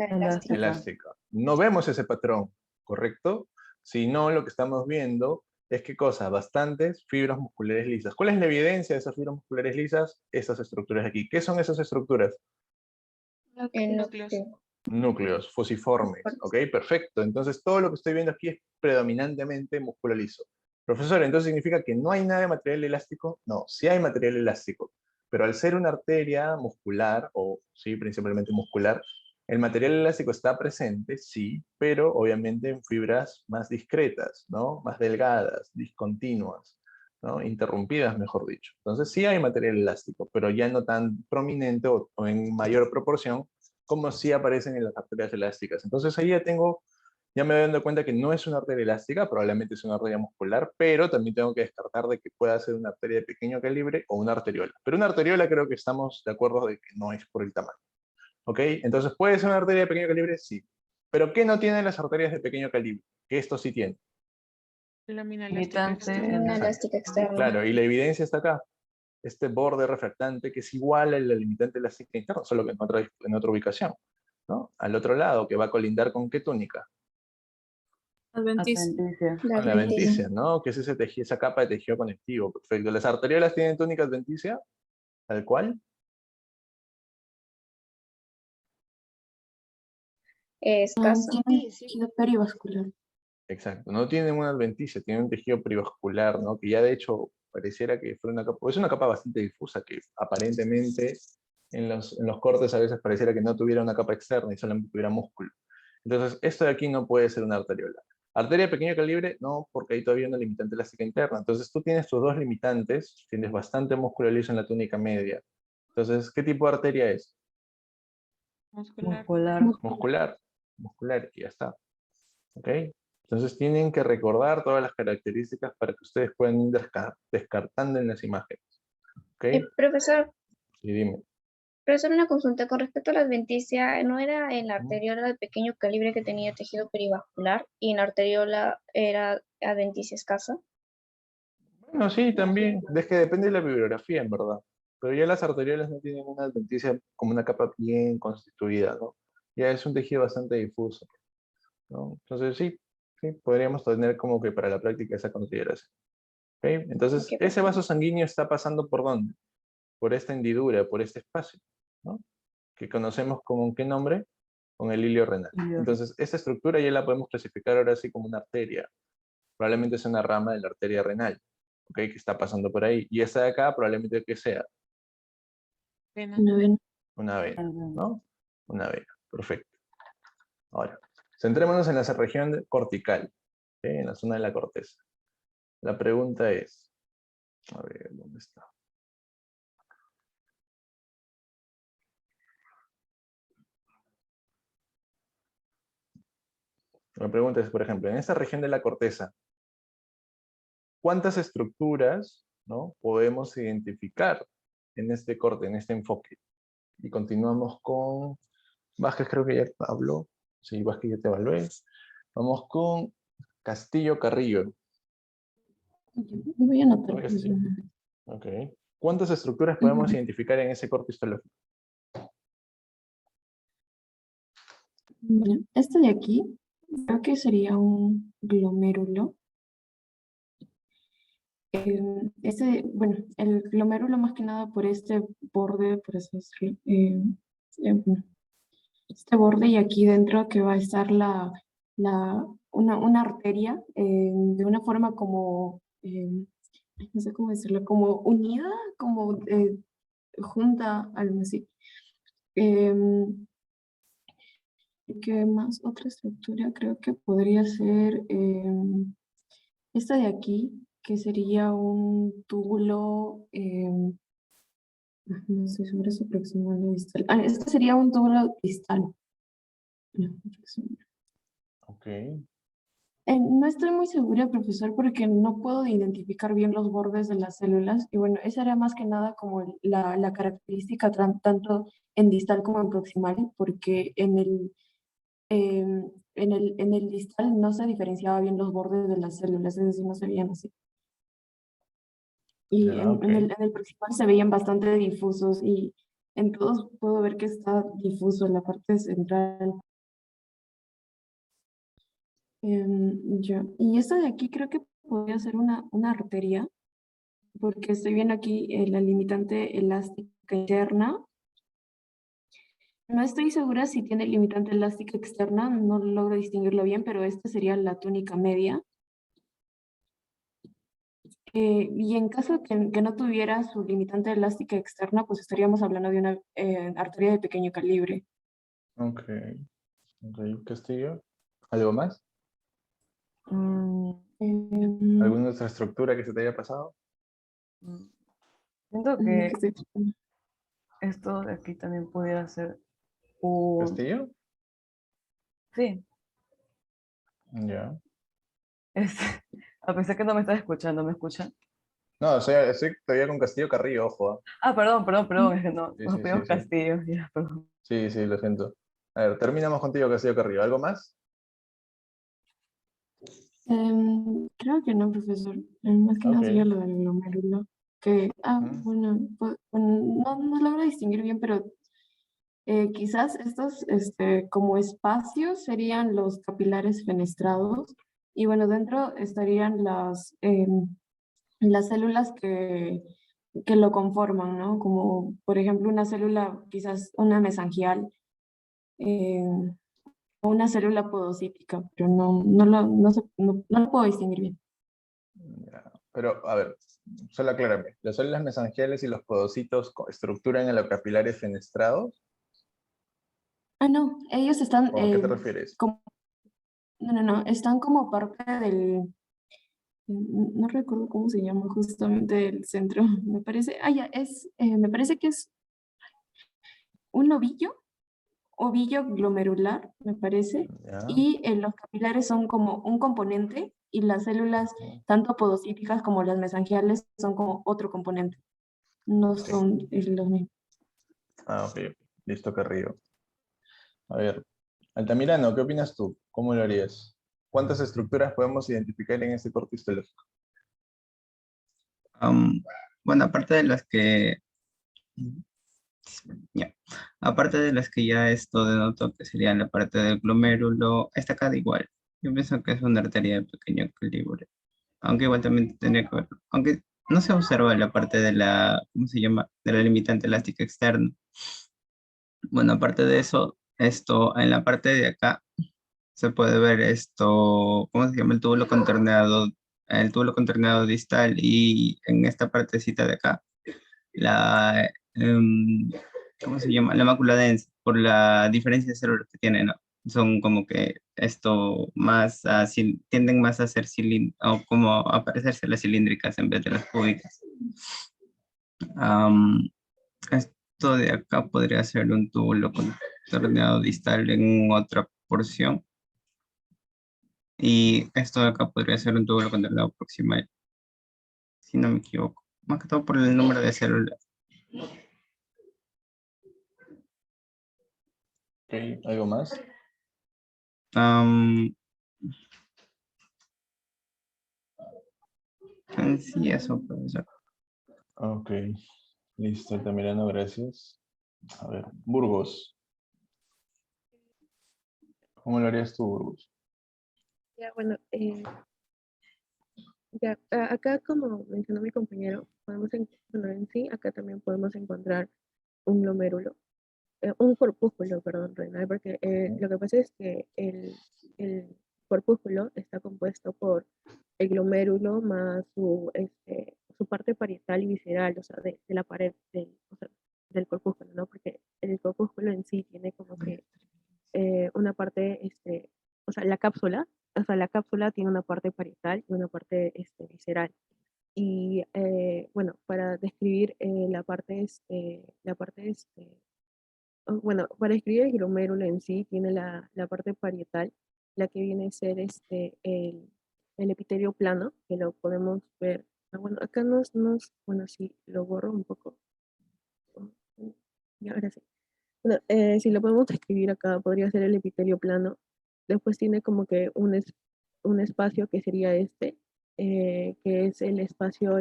Elástica. No vemos ese patrón, ¿correcto? Sino lo que estamos viendo es ¿qué cosa? Bastantes fibras musculares lisas. ¿Cuál es la evidencia de esas fibras musculares lisas? Estas estructuras aquí. ¿Qué son esas estructuras? Núcleos. Núcleos, fusiformes. ¿Ok? Perfecto. Entonces todo lo que estoy viendo aquí es predominantemente músculo liso. Profesor, ¿entonces significa que no hay nada de material elástico? No, sí hay material elástico. Pero al ser una arteria muscular, o sí, principalmente muscular, el material elástico está presente, sí, pero obviamente en fibras más discretas, ¿no? Más delgadas, discontinuas, ¿no? Interrumpidas, mejor dicho. Entonces sí hay material elástico, pero ya no tan prominente o en mayor proporción como sí aparecen en las arterias elásticas. Entonces ahí ya me doy dando cuenta que no es una arteria elástica, probablemente es una arteria muscular, pero también tengo que descartar de que pueda ser una arteria de pequeño calibre o una arteriola. Pero una arteriola creo que estamos de acuerdo de que no es por el tamaño. ¿Ok? Entonces, ¿puede ser una arteria de pequeño calibre? Sí. ¿Pero qué no tienen las arterias de pequeño calibre? Que esto sí tiene. Lámina elástica externa. Claro, y la evidencia está acá. Este borde refractante que es igual al limitante elástica interna, solo que en otra ubicación, ¿no? Al otro lado, que va a colindar con ¿qué túnica? Adventicia. Con la adventicia, ¿no? Que es ese tejido, esa capa de tejido conectivo. Perfecto. ¿Las arteriolas tienen túnica adventicia? ¿Tal cual? Escasa. Tiene tejido perivascular. Exacto, no tienen una adventicia, tienen un tejido perivascular, ¿no? Que ya de hecho pareciera que fuera una capa, es una capa bastante difusa, que aparentemente en los cortes a veces pareciera que no tuviera una capa externa y solamente tuviera músculo. Entonces, esto de aquí no puede ser una arteriola. ¿Arteria de pequeño calibre? No, porque hay todavía una limitante elástica interna. Entonces, tú tienes tus dos limitantes, tienes bastante músculo liso en la túnica media. Entonces, ¿qué tipo de arteria es? Muscular, y ya está. ¿Ok? Entonces tienen que recordar todas las características para que ustedes puedan ir descartando en las imágenes. ¿Ok? Profesor, Sí, dime. profesor, una consulta con respecto a la adventicia, ¿no era en la arteriola de pequeño calibre que tenía tejido perivascular y en la arteriola era adventicia escasa? Bueno, sí, también. Es que depende de la bibliografía, en verdad. Pero ya las arteriolas no tienen una adventicia como una capa bien constituida, ¿no? Ya es un tejido bastante difuso, ¿no? Entonces sí, sí, podríamos tener como que para la práctica esa consideración. ¿Ok? Entonces, ese vaso sanguíneo está pasando ¿por dónde? Por esta hendidura, por este espacio, ¿no? Que conocemos como, ¿qué nombre? Con el hilio renal. Entonces, esta estructura ya la podemos clasificar ahora sí como una arteria. Probablemente sea una rama de la arteria renal, ¿ok? Que está pasando por ahí. Y esta de acá probablemente que sea una vena, ¿no? Una vena, perfecto. Ahora, centrémonos en la región cortical, ¿ok? En la zona de la corteza. La pregunta es, a ver, ¿dónde está? La pregunta es, por ejemplo, en esta región de la corteza, ¿cuántas estructuras, ¿no? podemos identificar en este corte, en este enfoque? Y continuamos con Vázquez, creo que ya habló. Sí, Vázquez ya te evalué. Vamos con Castillo Carrillo. Voy a anotar. Creo que sí. Ok. ¿Cuántas estructuras podemos identificar en ese corte histológico? Bueno, este de aquí creo que sería un glomérulo. Bueno, el glomérulo más que nada por este borde, por así decirlo, bueno, este borde y aquí dentro que va a estar una arteria de una forma como, no sé cómo decirlo, como unida, como junta, algo así. ¿Qué más? Otra estructura creo que podría ser esta de aquí, que sería un túbulo, no estoy segura si proximal o distal. Este sería un túbulo distal. Ok. No estoy muy segura, profesor, porque no puedo identificar bien los bordes de las células. Y bueno, esa era más que nada como la característica tanto en distal como en proximal, porque en el distal no se diferenciaba bien los bordes de las células, es decir, no se veían así. Y Ya, ok. en el proximal se veían bastante difusos y en todos puedo ver que está difuso en la parte central. Ya. Y esto de aquí creo que podría ser una arteria, porque estoy viendo aquí la limitante elástica interna. No estoy segura si tiene limitante elástica externa, no logro distinguirlo bien, pero esta sería la túnica media. Y en caso que no tuviera su limitante elástica externa, pues estaríamos hablando de una arteria de pequeño calibre. Ok. Ok, Castillo. ¿Algo más? Mm, ¿Alguna otra estructura que se te haya pasado? Siento ¿qué que estoy tratando? esto de aquí también pudiera ser un... ¿Castillo? Sí, Ya. este, a pesar que no me estás escuchando, ¿me escuchan? No, estoy todavía con Castillo Carrillo, ojo. ¿Ah? Ah, perdón, es que no, Sí, nos sí, sí, pedimos sí. Castillo, ya, perdón. Sí, sí, lo siento. A ver, terminamos contigo, Castillo Carrillo. ¿Algo más? Creo que no, profesor. Más que nada sería Ok. lo del glomérulo. Que, Ujú. bueno, no logro distinguir bien, pero quizás estos como espacios serían los capilares fenestrados. Y bueno, dentro estarían las células que lo conforman, ¿no? Como, por ejemplo, una célula, quizás una mesangial, eh, o una célula podocítica, pero no lo puedo distinguir bien. Ya. Pero, a ver, solo aclárame. ¿Las células mesangiales y los podocitos estructuran en los capilares fenestrados? No, ellos están ¿O a qué te refieres? como, no, están como parte no recuerdo cómo se llama justamente el centro, me parece, me parece que es un ovillo glomerular, me parece, Ya. y los capilares son como un componente y las células, tanto podocíticas como las mesangiales, son como otro componente, no Ok. son los mismos. Ah, ok. Listo, Carrillo. A ver, Altamirano, ¿qué opinas tú? ¿Cómo lo harías? ¿Cuántas estructuras podemos identificar en este corte histológico? Am, bueno, aparte de las que, ya, aparte de las que ya esto denotó que sería la parte del glomérulo, esta acá da igual. Yo pienso que es una arteria de pequeño calibre, aunque igual también tendría que ver, aunque no se observa la parte de la, ¿cómo se llama? De la limitante elástica externa. Bueno, aparte de eso, esto, en la parte de acá se puede ver esto, ¿cómo se llama? El túbulo contorneado distal y en esta partecita de acá la, ¿cómo se llama? La mácula densa, por la diferencia de células que tiene, ¿no? Son como que esto más, tienden más a ser o como a parecerse las cilíndricas en vez de las cúbicas. Am, Esto de acá podría ser un túbulo contorneado distal en otra porción. Y esto de acá podría ser un túbulo contorneado proximal, si no me equivoco. Más que todo por el número de células. Ok, ¿algo más? Am, sí, eso, profesor. Ok, listo, Altamirano, gracias. A ver, Burgos, ¿cómo lo harías tú, Burgos? Ya, bueno, ya, acá como mencionó mi compañero, bueno, en sí, acá también podemos encontrar un glomérulo, un corpúsculo, perdón, renal, porque lo que pasa es que el corpúsculo está compuesto por el glomérulo más su parte parietal y visceral, o sea, de la pared o sea, del corpúsculo, ¿no? Porque el corpúsculo en sí tiene como que una parte, la cápsula tiene una parte parietal y una parte visceral. Y bueno, para describir bueno, para describir el glomérulo en sí, tiene la parte parietal, la que viene a ser el epitelio plano, que lo podemos ver. Bueno, acá bueno, sí, lo borro un poco. Y ahora sí. Bueno, si lo podemos describir acá, podría ser el epitelio plano. Después tiene como que un espacio que sería que es el espacio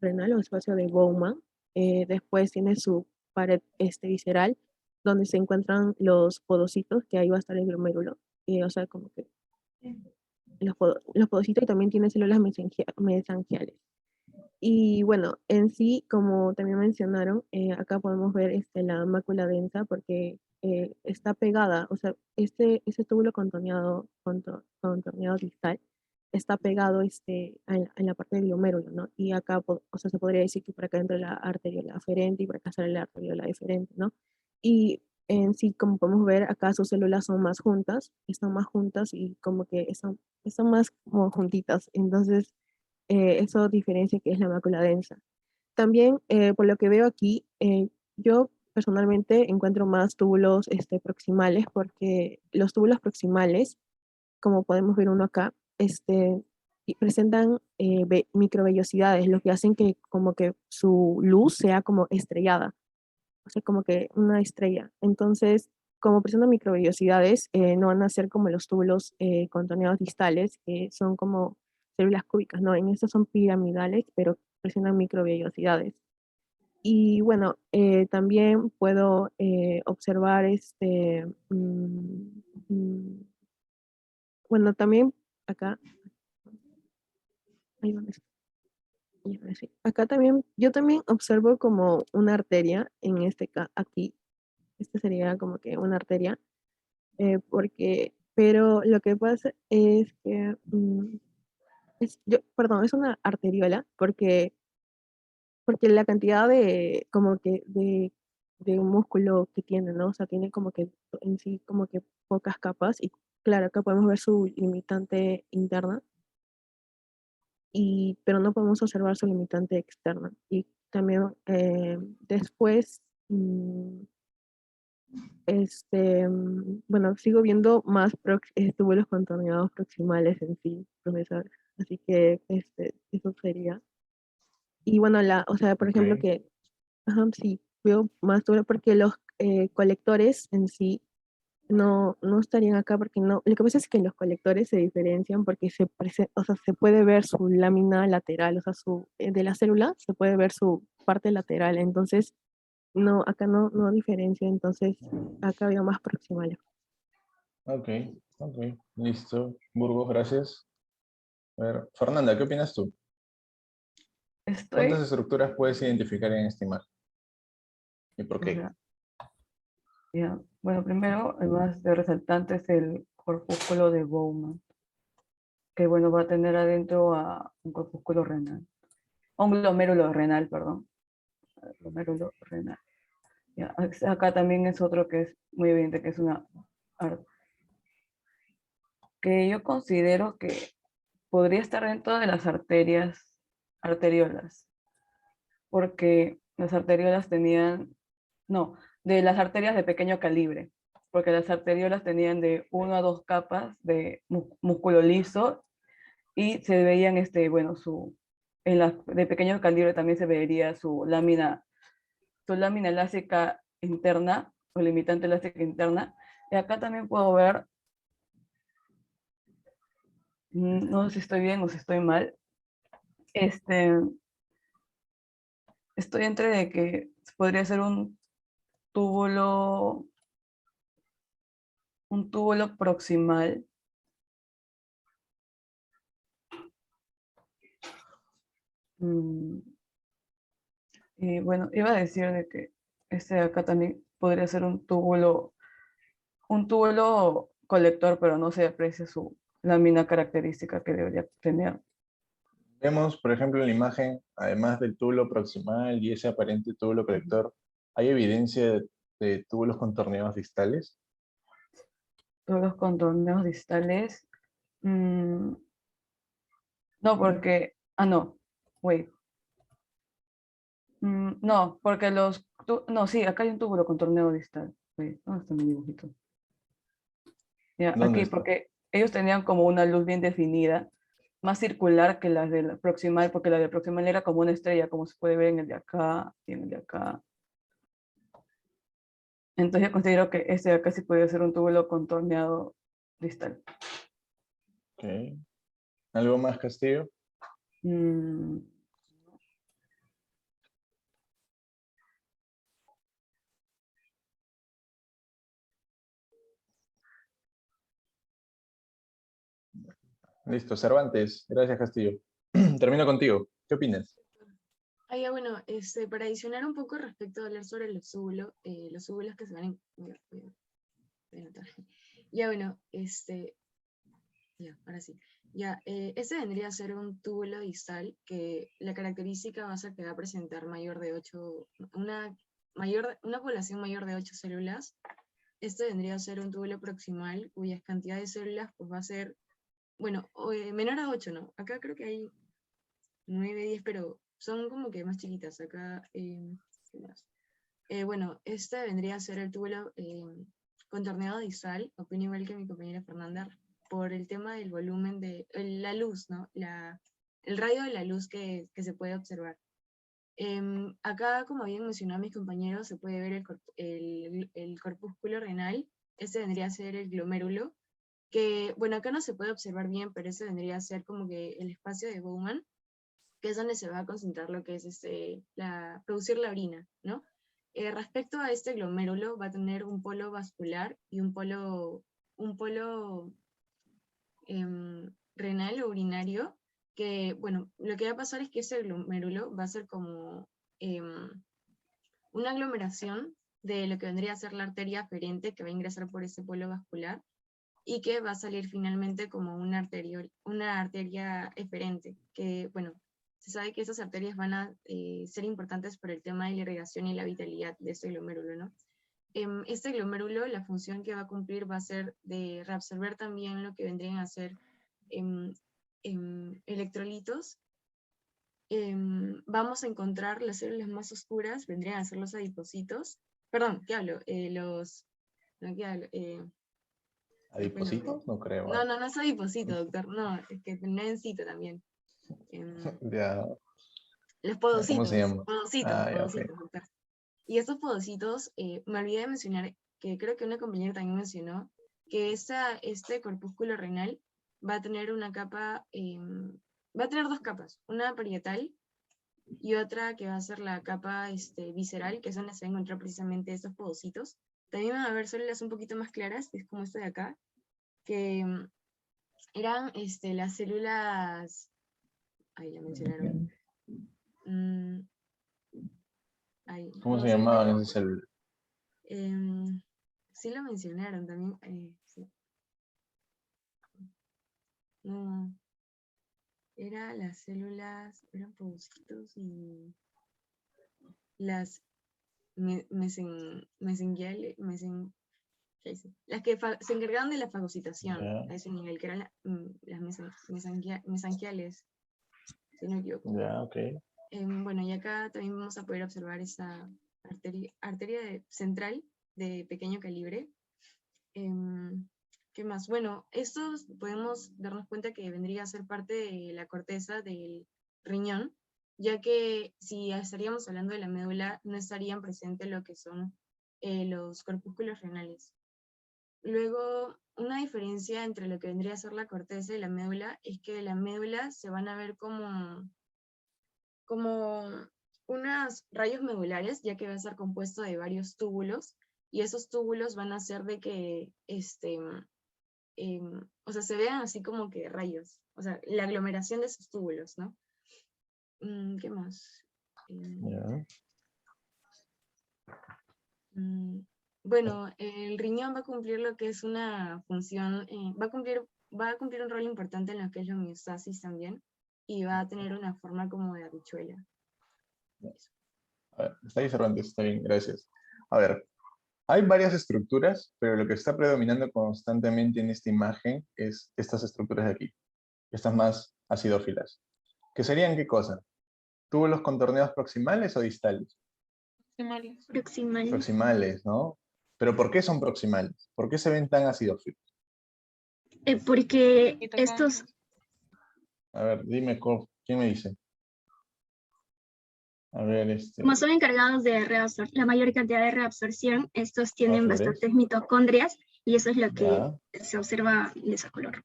renal o espacio de Bowman. Después tiene su pared visceral, donde se encuentran los podocitos, que ahí va a estar el glomérulo. O sea, como que los podocitos, y también tiene células mesangiales. Y bueno, en sí, como también mencionaron, acá podemos ver la mácula densa porque está pegada, o sea, ese túbulo contorneado distal está pegado en la parte del glomérulo, ¿no? Y acá, o sea, se podría decir que por acá entra la arteriola aferente y por acá sale la arteriola deferente, ¿no? Y en sí, como podemos ver, acá sus células son más juntas, están más juntas y como que están más como juntitas. Entonces, eso diferencia que es la mácula densa. También, por lo que veo aquí, yo personalmente encuentro más túbulos proximales porque los túbulos proximales, como podemos ver uno acá, y presentan microvellosidades, lo que hacen que como que su luz sea como estrellada, o sea, como que una estrella. Entonces, como presentan microvellosidades, no van a ser como los túbulos contorneados distales, que son como células cúbicas, ¿no? En estos son piramidales, pero presentan microvellosidades. Y bueno, también puedo observar bueno, también acá, ahí donde está, ya, sí. Acá también, yo también observo como una arteria en aquí, esta sería como que una arteria, pero lo que pasa es que, perdón, es una arteriola, porque la cantidad como que, de un músculo que tiene, ¿no? O sea, tiene como que en sí como que pocas capas, y claro, acá podemos ver su limitante interna, pero no podemos observar su limitante externa. Y también después, bueno, sigo viendo más túbulos contorneados proximales en sí, profesor. Así que eso sería. Y bueno, o sea, por ejemplo, Ok. que, ajá, sí, veo más túbulos porque los colectores en sí no estarían acá porque no. Lo que pasa es que los colectores se diferencian porque o sea, se puede ver su lámina lateral, o sea, de la célula se puede ver su parte lateral. Entonces, no, acá no diferencia, entonces acá veo más proximales. Ok, ok, listo. Burgos, gracias. A ver, Fernanda, ¿qué opinas tú? ¿Cuántas Estoy, estructuras puedes identificar en esta imagen? ¿Y por o qué? sea, ya, bueno, primero, el más de resaltante es el corpúsculo de Bowman, que bueno, va a tener adentro a un corpúsculo renal, un glomérulo renal, perdón, glomérulo renal. Ya, acá también es otro que es muy evidente, que es que yo considero que podría estar dentro de las arteriolas, porque las arteriolas tenían, no, de las arterias de pequeño calibre, porque las arteriolas tenían de 1 a 2 capas de músculo liso y se veían, bueno, de pequeño calibre también se vería su lámina elástica interna o limitante elástica interna. Y acá también puedo ver, no sé si estoy bien o si estoy mal, este, estoy entre de que podría ser túbulo, un túbulo proximal. Mm, y bueno, iba a decir de que este de acá también podría ser un túbulo colector, pero no se aprecia su lámina característica que debería tener. Vemos, por ejemplo, en la imagen, además del túbulo proximal y ese aparente túbulo colector, ¿hay evidencia de túbulos contorneados distales? Túbulos con torneos distales. No, porque, no, wait. No, porque no, sí, acá hay un túbulo con torneo distal. Wait, ¿dónde está mi dibujito? Ya, ¿Dónde aquí, está? porque ellos tenían como una luz bien definida, más circular que las del proximal, porque la del proximal era como una estrella, como se puede ver en el de acá y en el de acá. Entonces yo considero que este de acá sí puede ser un túbulo contorneado distal. Ok. ¿Algo más, Castillo? Mm, Listo, Cervantes. Gracias, Castillo. Termino contigo. ¿Qué opinas? Ah, ya, bueno, para adicionar un poco respecto a hablar sobre los túbulos que se van en... voy a anotar. Ya, bueno, ya, ahora sí. Ya, este vendría a ser un túbulo distal que la característica va a ser que va a presentar una población mayor de 8 células. Este vendría a ser un túbulo proximal cuya cantidad de células pues va a ser, bueno, menor a 8, ¿no? Acá creo que hay 9, 10, pero son como que más chiquitas. Acá, ¿qué más? Bueno, este vendría a ser el túbulo contorneado distal, opino igual que mi compañera Fernanda, por el tema del volumen de la luz, ¿no? El radio de la luz que se puede observar. Acá, como habían mencionado mis compañeros, se puede ver el corpúsculo renal. Este vendría a ser el glomérulo, que, bueno, acá no se puede observar bien, pero este vendría a ser como que el espacio de Bowman, que es donde se va a concentrar lo que es producir la orina, ¿no? Respecto a este glomérulo, va a tener un polo vascular y un polo renal o urinario, que, bueno, lo que va a pasar es que ese glomérulo va a ser como una aglomeración de lo que vendría a ser la arteria aferente que va a ingresar por ese polo vascular y que va a salir finalmente como una arteria eferente, que, bueno, se sabe que esas arterias van a ser importantes por el tema de la irrigación y la vitalidad de este glomérulo, ¿no? Este glomérulo, la función que va a cumplir va a ser de reabsorber también lo que vendrían a ser electrolitos. Vamos a encontrar las células más oscuras, vendrían a ser los adipocitos. Perdón, ¿qué hablo? No, ¿qué hablo? ¿Adipocito? No creo. No es adipocito, doctor. No, es que nencito también. Ya. Los ¿Cómo se podocitos, llama? Ah, ya, ok. doctor. Y estos podocitos, me olvidé de mencionar, que creo que una compañera también mencionó, que este corpúsculo renal va a tener una capa, va a tener dos capas, una parietal y otra que va a ser la capa visceral, que es donde se van a encontrar precisamente estos podocitos. También van a haber células un poquito más claras, que es como esta de acá, que eran las células, ahí la mencionaron. ¿Cómo se llamaban esas células? Sí lo mencionaron también. Sí. No, las células, eran podocitos y las mesenquiales, las que se encargaban de la fagocitación a ese nivel, que eran las mesanquiales, si no me equivoco. Ya, ok. Bueno, y acá también vamos a poder observar esa arteria central de pequeño calibre. ¿Qué más? Bueno, estos podemos darnos cuenta que vendría a ser parte de la corteza del riñón, ya que si estaríamos hablando de la médula, no estarían presentes lo que son los corpúsculos renales. Luego, una diferencia entre lo que vendría a ser la corteza y la médula es que la médula se van a ver como unos rayos medulares, ya que va a estar compuesto de varios túbulos, y esos túbulos van a hacer de que, o sea, se vean así como que rayos, o sea, la aglomeración de esos túbulos, ¿no? ¿Qué más? Bueno, el riñón va a cumplir lo que es una función, va a cumplir un rol importante en lo que es la homeostasis también, y va a tener una forma como de habichuela. A ver, está ahí Cervantes, está bien, gracias. A ver, hay varias estructuras, pero lo que está predominando constantemente en esta imagen es estas estructuras de aquí, estas más acidófilas. ¿Qué serían qué cosa? ¿Túbulos contorneados proximales o distales? Proximales. Proximales, ¿no? ¿Pero por qué son proximales? ¿Por qué se ven tan acidófilos? Porque Mitocondria. estos, A ver, dime, ¿quién me dice? A ver, como son encargados de la mayor cantidad de reabsorción, estos tienen flores. bastantes mitocondrias y eso es lo que Ya. se observa de ese color.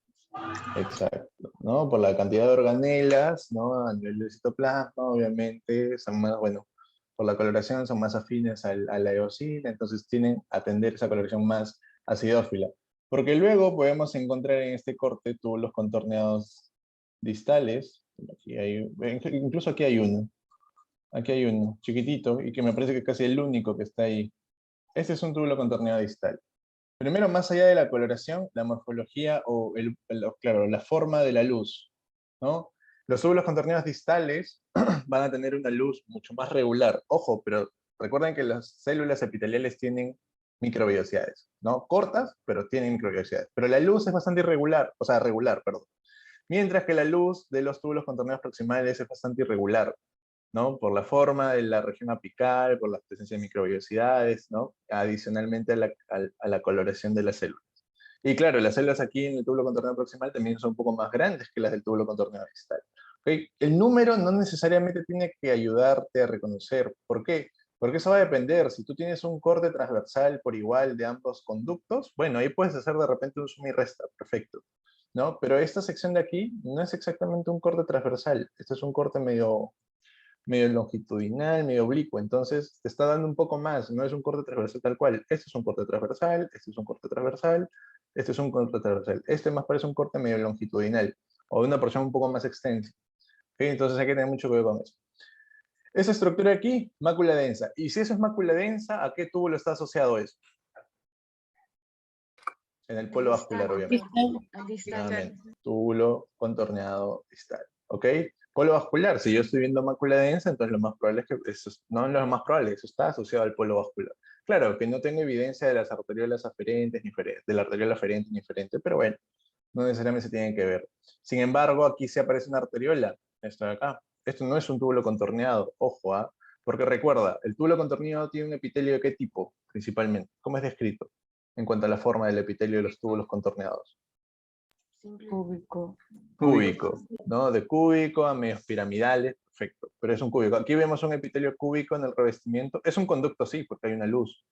Exacto, ¿no? Por la cantidad de organelas, ¿no? A nivel del citoplasma, obviamente, son más, bueno, por la coloración son más afines a la eosina, entonces tienen a atender esa coloración más acidófila. Porque luego podemos encontrar en este corte túbulos contorneados distales, aquí hay, incluso aquí hay uno, chiquitito, y que me parece que es casi el único que está ahí. Este es un túbulo contorneado distal. Primero, más allá de la coloración, la morfología o claro, la forma de la luz, ¿no? Los túbulos contorneados distales van a tener una luz mucho más regular. Ojo, pero recuerden que las células epiteliales tienen microvellosidades, ¿no? Cortas, pero tienen microvellosidades. Pero la luz es bastante irregular, o sea, regular, perdón. Mientras que la luz de los túbulos contorneados proximales es bastante irregular, ¿no? Por la forma de la región apical, por la presencia de microvellosidades, ¿no? Adicionalmente a la coloración de las células. Y claro, las células aquí en el túbulo contorneado proximal también son un poco más grandes que las del túbulo contorneado distal. ¿Okay? El número no necesariamente tiene que ayudarte a reconocer. ¿Por qué? Porque eso va a depender. Si tú tienes un corte transversal por igual de ambos conductos, bueno, ahí puedes hacer de repente un suma y resta, perfecto, ¿no? Pero esta sección de aquí no es exactamente un corte transversal. Este es un corte medio longitudinal, medio oblicuo, entonces te está dando un poco más, no es un corte transversal tal cual. Este es un corte transversal, este es un corte transversal, este es un corte transversal. Este más parece un corte medio longitudinal, o de una porción un poco más extensa. ¿Okay? Entonces hay que tener mucho cuidado con eso. Esa estructura aquí, mácula densa. Y si eso es mácula densa, ¿a qué túbulo está asociado eso? En el polo vascular, obviamente. Al distal. Nuevamente, túbulo contorneado distal. ¿Ok? Polo vascular, si yo estoy viendo mácula densa, entonces lo más probable es que eso, no es lo más probable, eso está asociado al polo vascular. Claro, que no tengo evidencia de las arteriolas aferentes, de la arteriola aferente ni inferente, pero bueno, no necesariamente se tienen que ver. Sin embargo, aquí se aparece una arteriola, esto de acá. Esto no es un túbulo contorneado, ojo, ¿ah? Porque recuerda, el túbulo contorneado tiene un epitelio de qué tipo, principalmente. ¿Cómo es descrito en cuanto a la forma del epitelio de los túbulos contorneados? Cúbico. Cúbico, ¿no? De cúbico a medios piramidales, perfecto, pero es un cúbico. Aquí vemos un epitelio cúbico en el revestimiento, es un conducto sí, porque hay una luz,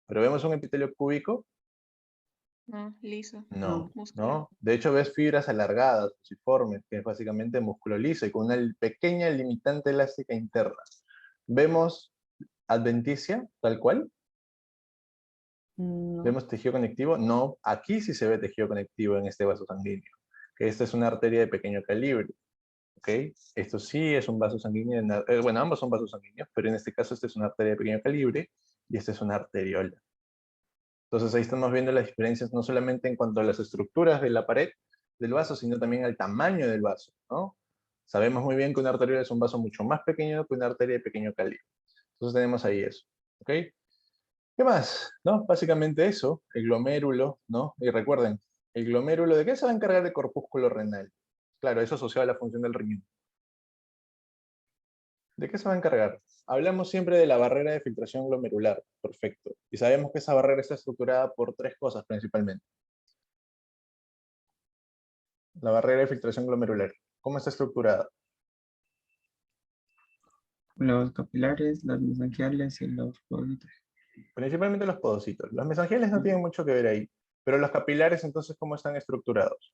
pero vemos un epitelio cúbico, No, liso. no, Muscular. ¿no? De hecho ves fibras alargadas, fusiformes, que es básicamente músculo liso y con una pequeña limitante elástica interna. Vemos adventicia, tal cual. No. ¿Vemos tejido conectivo? No, aquí sí se ve tejido conectivo en este vaso sanguíneo, que esta es una arteria de pequeño calibre. ¿Ok? Esto sí es un vaso sanguíneo, bueno, ambos son vasos sanguíneos, pero en este caso esta es una arteria de pequeño calibre y esta es una arteriola. Entonces ahí estamos viendo las diferencias no solamente en cuanto a las estructuras de la pared del vaso, sino también al tamaño del vaso, ¿no? Sabemos muy bien que una arteriola es un vaso mucho más pequeño que una arteria de pequeño calibre. Entonces tenemos ahí eso, ¿ok? ¿Qué más? ¿No? Básicamente eso, el glomérulo, ¿no? Y recuerden, el glomérulo, ¿de qué se va a encargar el corpúsculo renal? Claro, eso asociado a la función del riñón. ¿De qué se va a encargar? Hablamos siempre de la barrera de filtración glomerular, perfecto. Y sabemos que esa barrera está estructurada por tres cosas principalmente. La barrera de filtración glomerular, ¿cómo está estructurada? Los capilares, los mesangiales y los podocitos. Principalmente los podocitos. Los mesangiales no tienen mucho que ver ahí, pero los capilares entonces, ¿cómo están estructurados?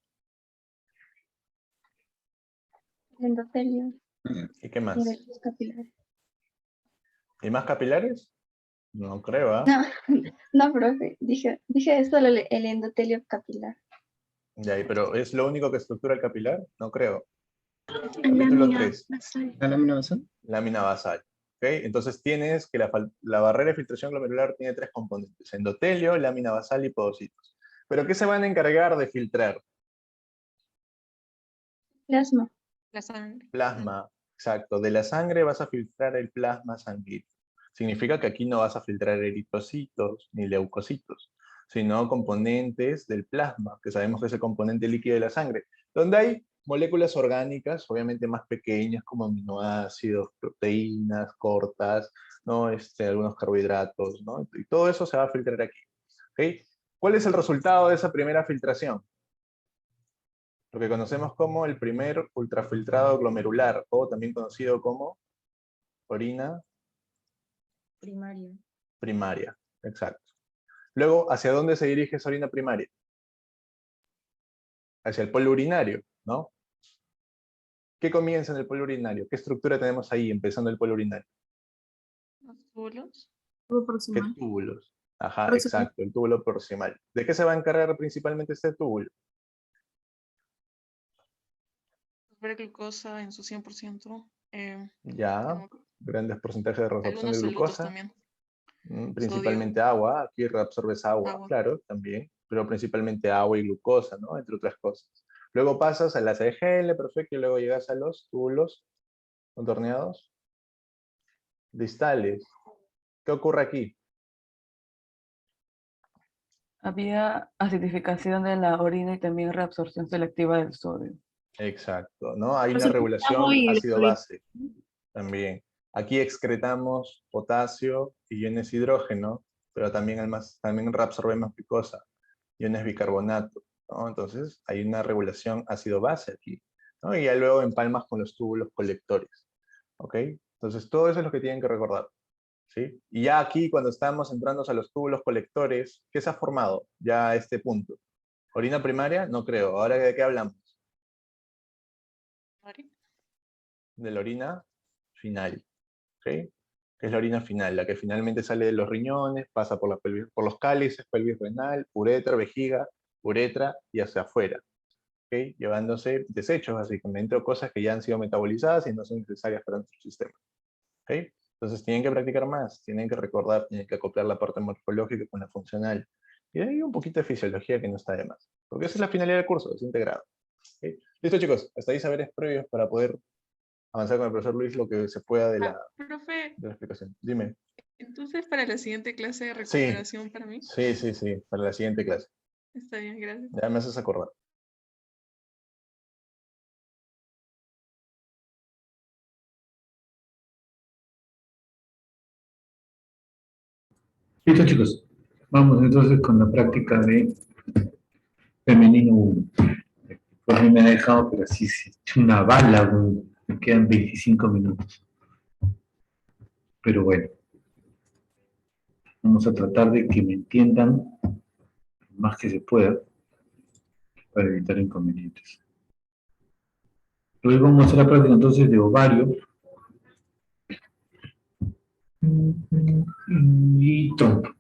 El endotelio ¿Y qué más? y los capilares. ¿Y más capilares? No creo, ¿ah? No, no, profe, dije solo el endotelio capilar. Ya, pero ¿es lo único que estructura el capilar? No creo. Capítulo 3. ¿La lámina basal? Lámina basal. ¿Okay? Entonces tienes que la barrera de filtración glomerular tiene tres componentes: endotelio, lámina basal y podocitos. ¿Pero qué se van a encargar de filtrar? Plasma. La sangre. Plasma, exacto. De la sangre vas a filtrar el plasma sanguíneo. Significa que aquí no vas a filtrar eritrocitos ni leucocitos, sino componentes del plasma, que sabemos que es el componente líquido de la sangre, donde hay moléculas orgánicas, obviamente más pequeñas, como aminoácidos, proteínas cortas, ¿no? Algunos carbohidratos, ¿no? Y todo eso se va a filtrar aquí. ¿Okay? ¿Cuál es el resultado de esa primera filtración? Lo que conocemos como el primer ultrafiltrado glomerular, o también conocido como orina Primaria. primaria. Exacto. Luego, ¿hacia dónde se dirige esa orina primaria? Hacia el polo urinario, ¿no? ¿Qué comienza en el polo urinario? ¿Qué estructura tenemos ahí, empezando el polo urinario? Los túbulos. Tubo ¿Qué proximal. túbulos? Ajá, Proximal. exacto, el túbulo proximal. ¿De qué se va a encargar principalmente este túbulo? Ver glucosa en su 100%. Ya, no me acuerdo. grandes porcentajes de reabsorción de Algunos saludos glucosa. también. Principalmente agua, aquí reabsorbes agua, Agua. claro, también, pero principalmente agua y glucosa, ¿no? Entre otras cosas. Luego pasas a la CGL, perfecto, y luego llegas a los túbulos contorneados distales. ¿Qué ocurre aquí? Había acidificación de la orina y también reabsorción selectiva del sodio. Exacto, ¿no? Hay una Entonces, regulación agua y ácido-base también. Aquí excretamos potasio y iones hidrógeno, pero también, también reabsorbemos glucosa, iones bicarbonato, ¿no? Entonces hay una regulación ácido-base aquí, ¿no? Y ya luego empalmas con los túbulos colectores, ¿ok? Entonces todo eso es lo que tienen que recordar, ¿sí? Y ya aquí cuando estamos entrando a los túbulos colectores, ¿qué se ha formado ya a este punto? ¿Orina primaria? No creo. ¿Ahora de qué hablamos? Mari. De la orina final, ¿ok? Que es la orina final, la que finalmente sale de los riñones, pasa por los cálices, pelvis renal, uretra, vejiga, uretra y hacia afuera, ¿ok? Llevándose desechos, básicamente, o cosas que ya han sido metabolizadas y no son necesarias para nuestro sistema, ¿ok? Entonces tienen que practicar más, tienen que recordar, tienen que acoplar la parte morfológica con la funcional. Y hay un poquito de fisiología que no está de más, porque esa es la finalidad del curso, es integrado. ¿Ok? Listo, chicos, hasta ahí saberes previos para poder avanzar con el profesor Luis lo que se pueda de la Profe, explicación. Dime. entonces para la siguiente clase de Sí, recuperación para mí. sí, para la siguiente clase. Está bien, gracias. Ya me haces acordar. Listo, chicos. Vamos entonces con la práctica de femenino 1. Pues me ha dejado, pero así se hecho una bala, güey. Me quedan 25 minutos. Pero bueno, vamos a tratar de que me entiendan lo más que se pueda para evitar inconvenientes. Luego vamos a hacer la práctica entonces de ovario y trompa.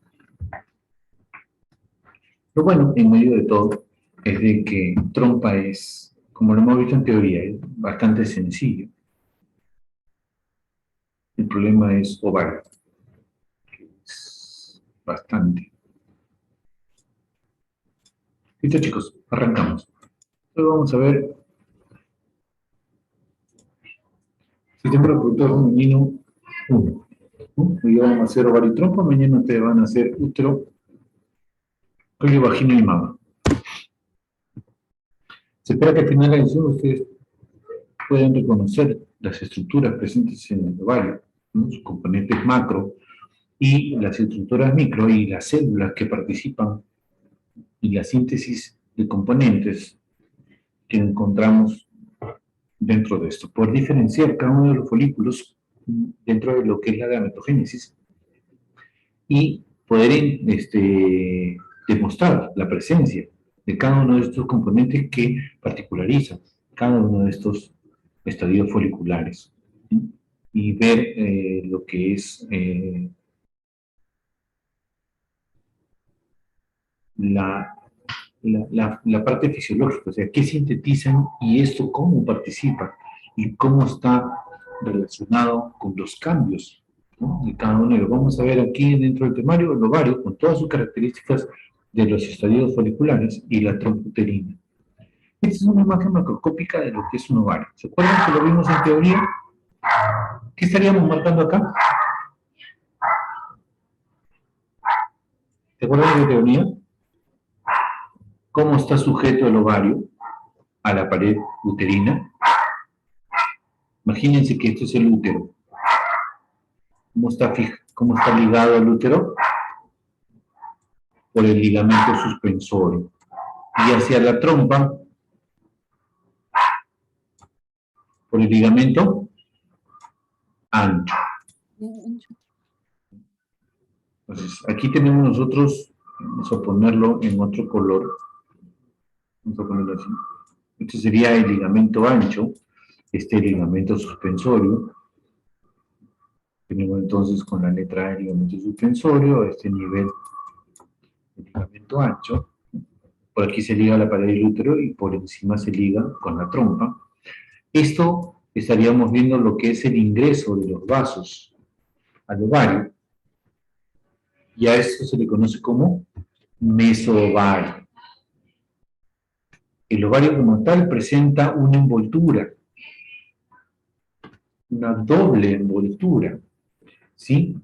Lo bueno, en medio de todo, es de que trompa es, como lo hemos visto en teoría, es bastante sencillo. El problema es ovario, que es bastante. Listo, chicos, arrancamos. Hoy vamos a ver sistema reproductor femenino 1. Hoy vamos a hacer ovario y trompa, mañana ustedes van a hacer útero, cuello, vagina y mama. Se espera que al final de la lección ustedes puedan reconocer las estructuras presentes en el ovario, ¿no? Sus componentes macro y las estructuras micro y las células que participan en la síntesis de componentes que encontramos dentro de esto. Por diferenciar cada uno de los folículos dentro de lo que es la gametogénesis y poder demostrar la presencia de cada uno de estos componentes que particularizan cada uno de estos estadios foliculares, ¿sí? Y ver lo que es la parte fisiológica, o sea, qué sintetizan y esto cómo participa y cómo está relacionado con los cambios, ¿no? De cada uno. Lo vamos a ver aquí dentro del temario, el ovario, con todas sus características de los estadios foliculares y la trompa uterina. Esta es una imagen macroscópica de lo que es un ovario. ¿Se acuerdan que lo vimos en teoría? ¿Qué estaríamos marcando acá? ¿Se acuerdan de teoría? ¿Cómo está sujeto el ovario a la pared uterina? Imagínense que esto es el útero. ¿Cómo está ligado al útero? Por el ligamento suspensorio. Y hacia la trompa por el ligamento ancho. Entonces, aquí tenemos nosotros, vamos a ponerlo en otro color. Vamos a ponerlo así. Este sería el ligamento ancho, este ligamento suspensorio. Tenemos entonces con la letra A el ligamento suspensorio, a este nivel el ligamento ancho. Por aquí se liga la pared del útero y por encima se liga con la trompa. Esto estaríamos viendo lo que es el ingreso de los vasos al ovario. Y a esto se le conoce como mesoovario. El ovario como tal presenta una envoltura, una doble envoltura, ¿sí?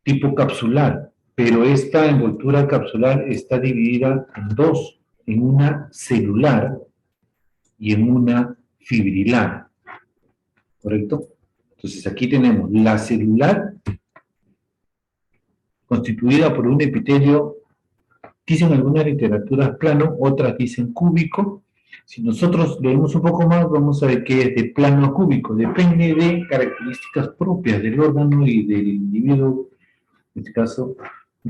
Tipo capsular, pero esta envoltura capsular está dividida en dos, en una celular y en una fibrilar, ¿correcto? Entonces aquí tenemos la celular constituida por un epitelio, dicen algunas literaturas plano, otras dicen cúbico. Si nosotros leemos un poco más, vamos a ver que es de plano a cúbico, depende de características propias del órgano y del individuo, en este caso,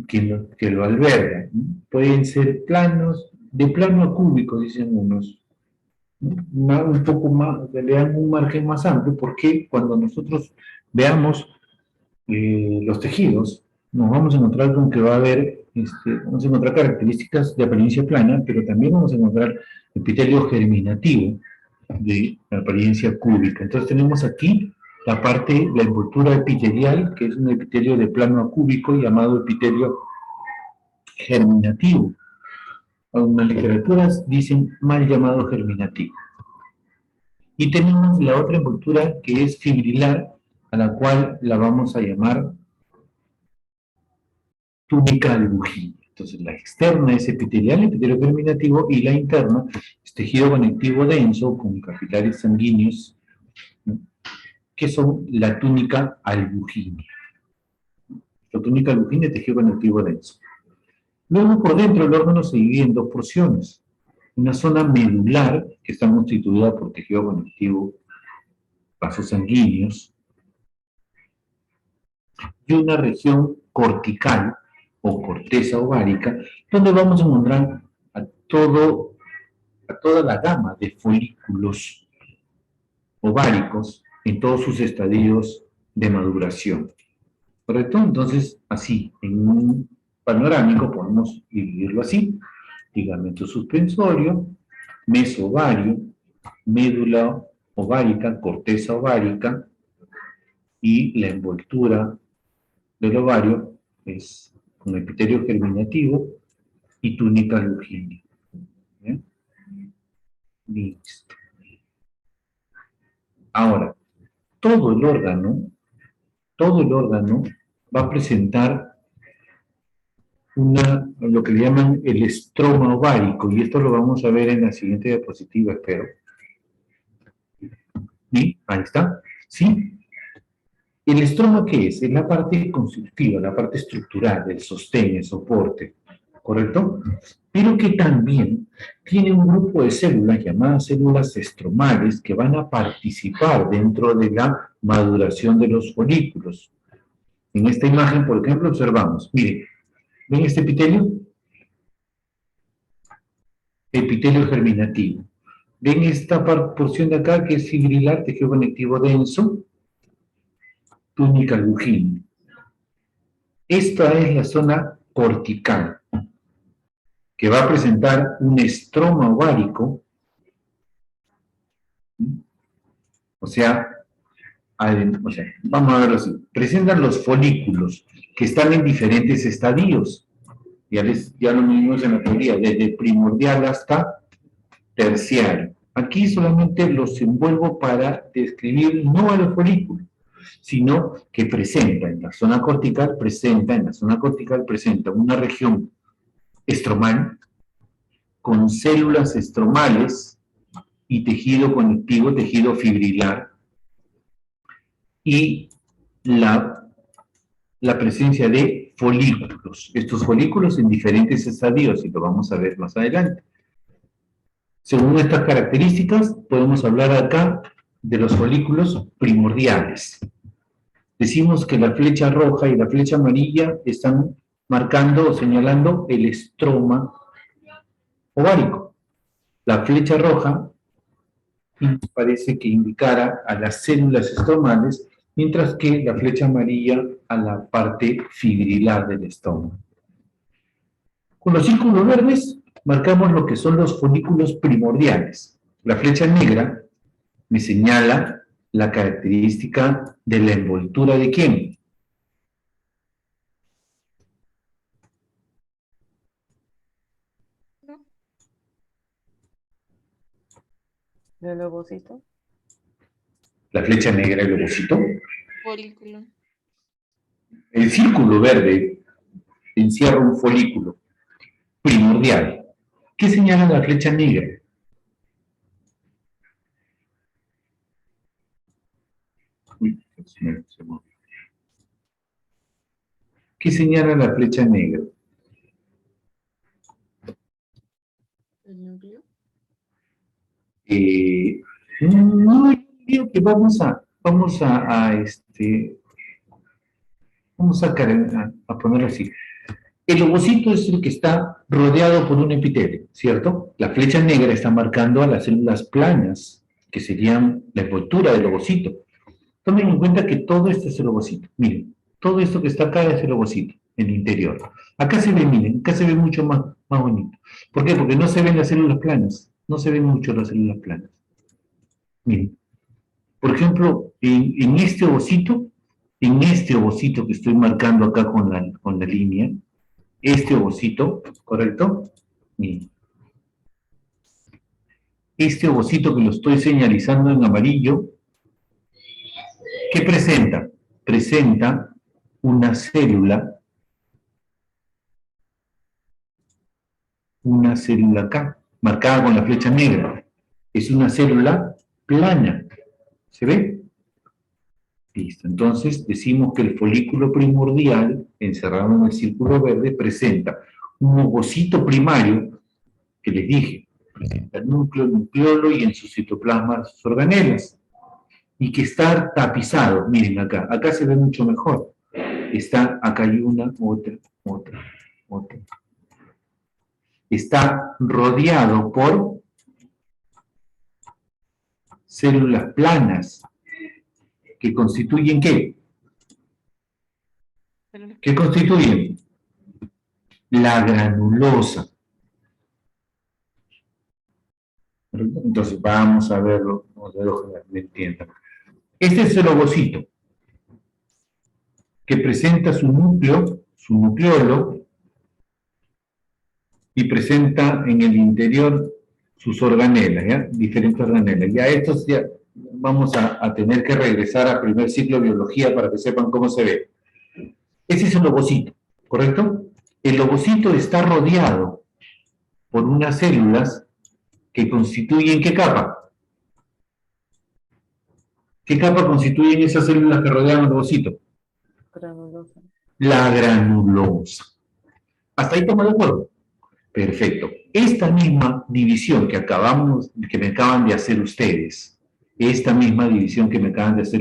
que lo alberga. Pueden ser planos, de plano a cúbico, dicen unos. Un poco más, le dan un margen más amplio, porque cuando nosotros veamos los tejidos, nos vamos a encontrar con que va a haber, vamos a encontrar características de apariencia plana, pero también vamos a encontrar epitelio germinativo de apariencia cúbica. Entonces tenemos aquí la parte, la envoltura epitelial, que es un epitelio de plano a cúbico llamado epitelio germinativo. Algunas literaturas dicen mal llamado germinativo. Y tenemos la otra envoltura que es fibrilar, a la cual la vamos a llamar túnica albuginea. Entonces la externa es epitelial, epitelio germinativo, y la interna es tejido conectivo denso con capilares sanguíneos, ¿no?, que son la túnica albuginea. La túnica albuginea es tejido conectivo denso. Luego por dentro el órgano se divide en dos porciones. Una zona medular, que está constituida por tejido conectivo, vasos sanguíneos, y una región cortical, o corteza ovárica, donde vamos a encontrar a toda la gama de folículos ováricos en todos sus estadios de maduración. ¿Correcto? Entonces, así, en un panorámico podemos dividirlo así: ligamento suspensorio, mesoovario, médula ovárica, corteza ovárica, y la envoltura del ovario es con epitelio germinativo y túnica albuginea. ¿Bien? Listo. Ahora, todo el órgano va a presentar lo que le llaman el estroma ovárico, y esto lo vamos a ver en la siguiente diapositiva, espero. ¿Sí? Ahí está. ¿Sí? ¿El estroma qué es? Es la parte constitutiva, la parte estructural, el sostén, el soporte, ¿correcto? Pero que también tiene un grupo de células llamadas células estromales que van a participar dentro de la maduración de los folículos. En esta imagen, por ejemplo, observamos, miren, ¿ven este epitelio? Epitelio germinativo. ¿Ven esta porción de acá que es fibrilar, tejido conectivo denso? Túnica albuginea. Esta es la zona cortical, que va a presentar un estroma ovárico, o sea, vamos a verlo así: presentan los folículos que están en diferentes estadios, ya lo vimos en la teoría, desde primordial hasta terciario. Aquí solamente los envuelvo para describir no a los folículos, sino que presenta en la zona cortical, presenta una región estromal con células estromales y tejido conectivo, tejido fibrilar, y la presencia de folículos. Estos folículos en diferentes estadios, y lo vamos a ver más adelante. Según estas características, podemos hablar acá de los folículos primordiales. Decimos que la flecha roja y la flecha amarilla están marcando o señalando el estroma ovárico. La flecha roja parece que indicara a las células estromales, mientras que la flecha amarilla a la parte fibrilar del estoma. Con los círculos verdes marcamos lo que son los folículos primordiales. La flecha negra me señala la característica de la envoltura de ¿quién? ¿Del ovocito? La flecha negra, el ovocito. Folículo. El círculo verde encierra un folículo primordial. ¿Qué señala la flecha negra? Uy, se movió. ¿Qué señala la flecha negra? ¿El núcleo? No, yo digo que vamos a ponerlo así. El ovocito es el que está rodeado por un epitelio, ¿cierto? La flecha negra está marcando a las células planas, que serían la envoltura del ovocito. Tomen en cuenta que todo esto es el ovocito. Miren, todo esto que está acá es el ovocito, en el interior. Acá se ve, miren, acá se ve mucho más bonito. ¿Por qué? Porque no se ven las células planas. No se ven mucho las células planas. Miren, por ejemplo, en este ovocito que estoy marcando acá con la línea, este ovocito, ¿correcto? Miren. Este ovocito que lo estoy señalizando en amarillo, ¿qué presenta? Presenta una célula acá, marcada con la flecha negra. Es una célula plana. ¿Se ve? Listo. Entonces decimos que el folículo primordial, encerrado en el círculo verde, presenta un ovocito primario, que les dije, presenta el núcleo, el nucleolo y en su citoplasma sus organelas. Y que está tapizado, miren acá se ve mucho mejor. Acá hay una, otra. Está rodeado por células planas que constituyen ¿qué? ¿Qué constituyen? La granulosa. Entonces vamos a verlo, ojalá me entiendan. Este es el ovocito, que presenta su núcleo, su nucleolo, y presenta en el interior sus organelas, ¿ya? Diferentes organelas. Ya estos ya vamos a tener que regresar al primer ciclo de biología para que sepan cómo se ve. Ese es el ovocito, ¿correcto? El ovocito está rodeado por unas células que constituyen ¿qué capa? ¿Qué capa constituyen esas células que rodean el ovocito? Granulosa. La granulosa. ¿Hasta ahí estamos de acuerdo? Perfecto. Esta misma división que me acaban de hacer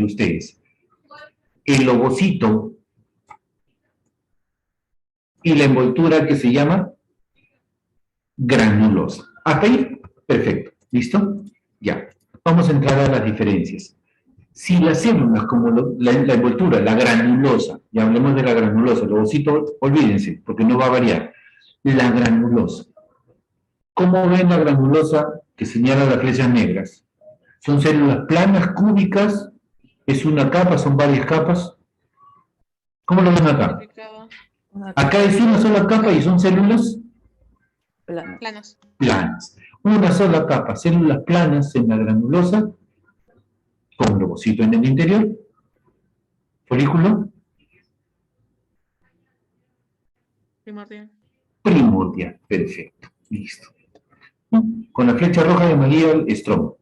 ustedes, el ovocito y la envoltura que se llama granulosa. ¿Hasta ahí? Perfecto. ¿Listo? Ya. Vamos a entrar a las diferencias. Si las células, como la envoltura, la granulosa, ya hablemos de la granulosa, el ovocito, olvídense, porque no va a variar. La granulosa. ¿Cómo ven la granulosa que señala las flechas negras? ¿Son células planas, cúbicas? ¿Es una capa? ¿Son varias capas? ¿Cómo lo ven acá? Acá es una sola capa y son células Planos. planas. Una sola capa, células planas en la granulosa, con el ovocito en el interior. Folículo primordial. Perfecto. Listo. Con la flecha roja y amarilla el estroma.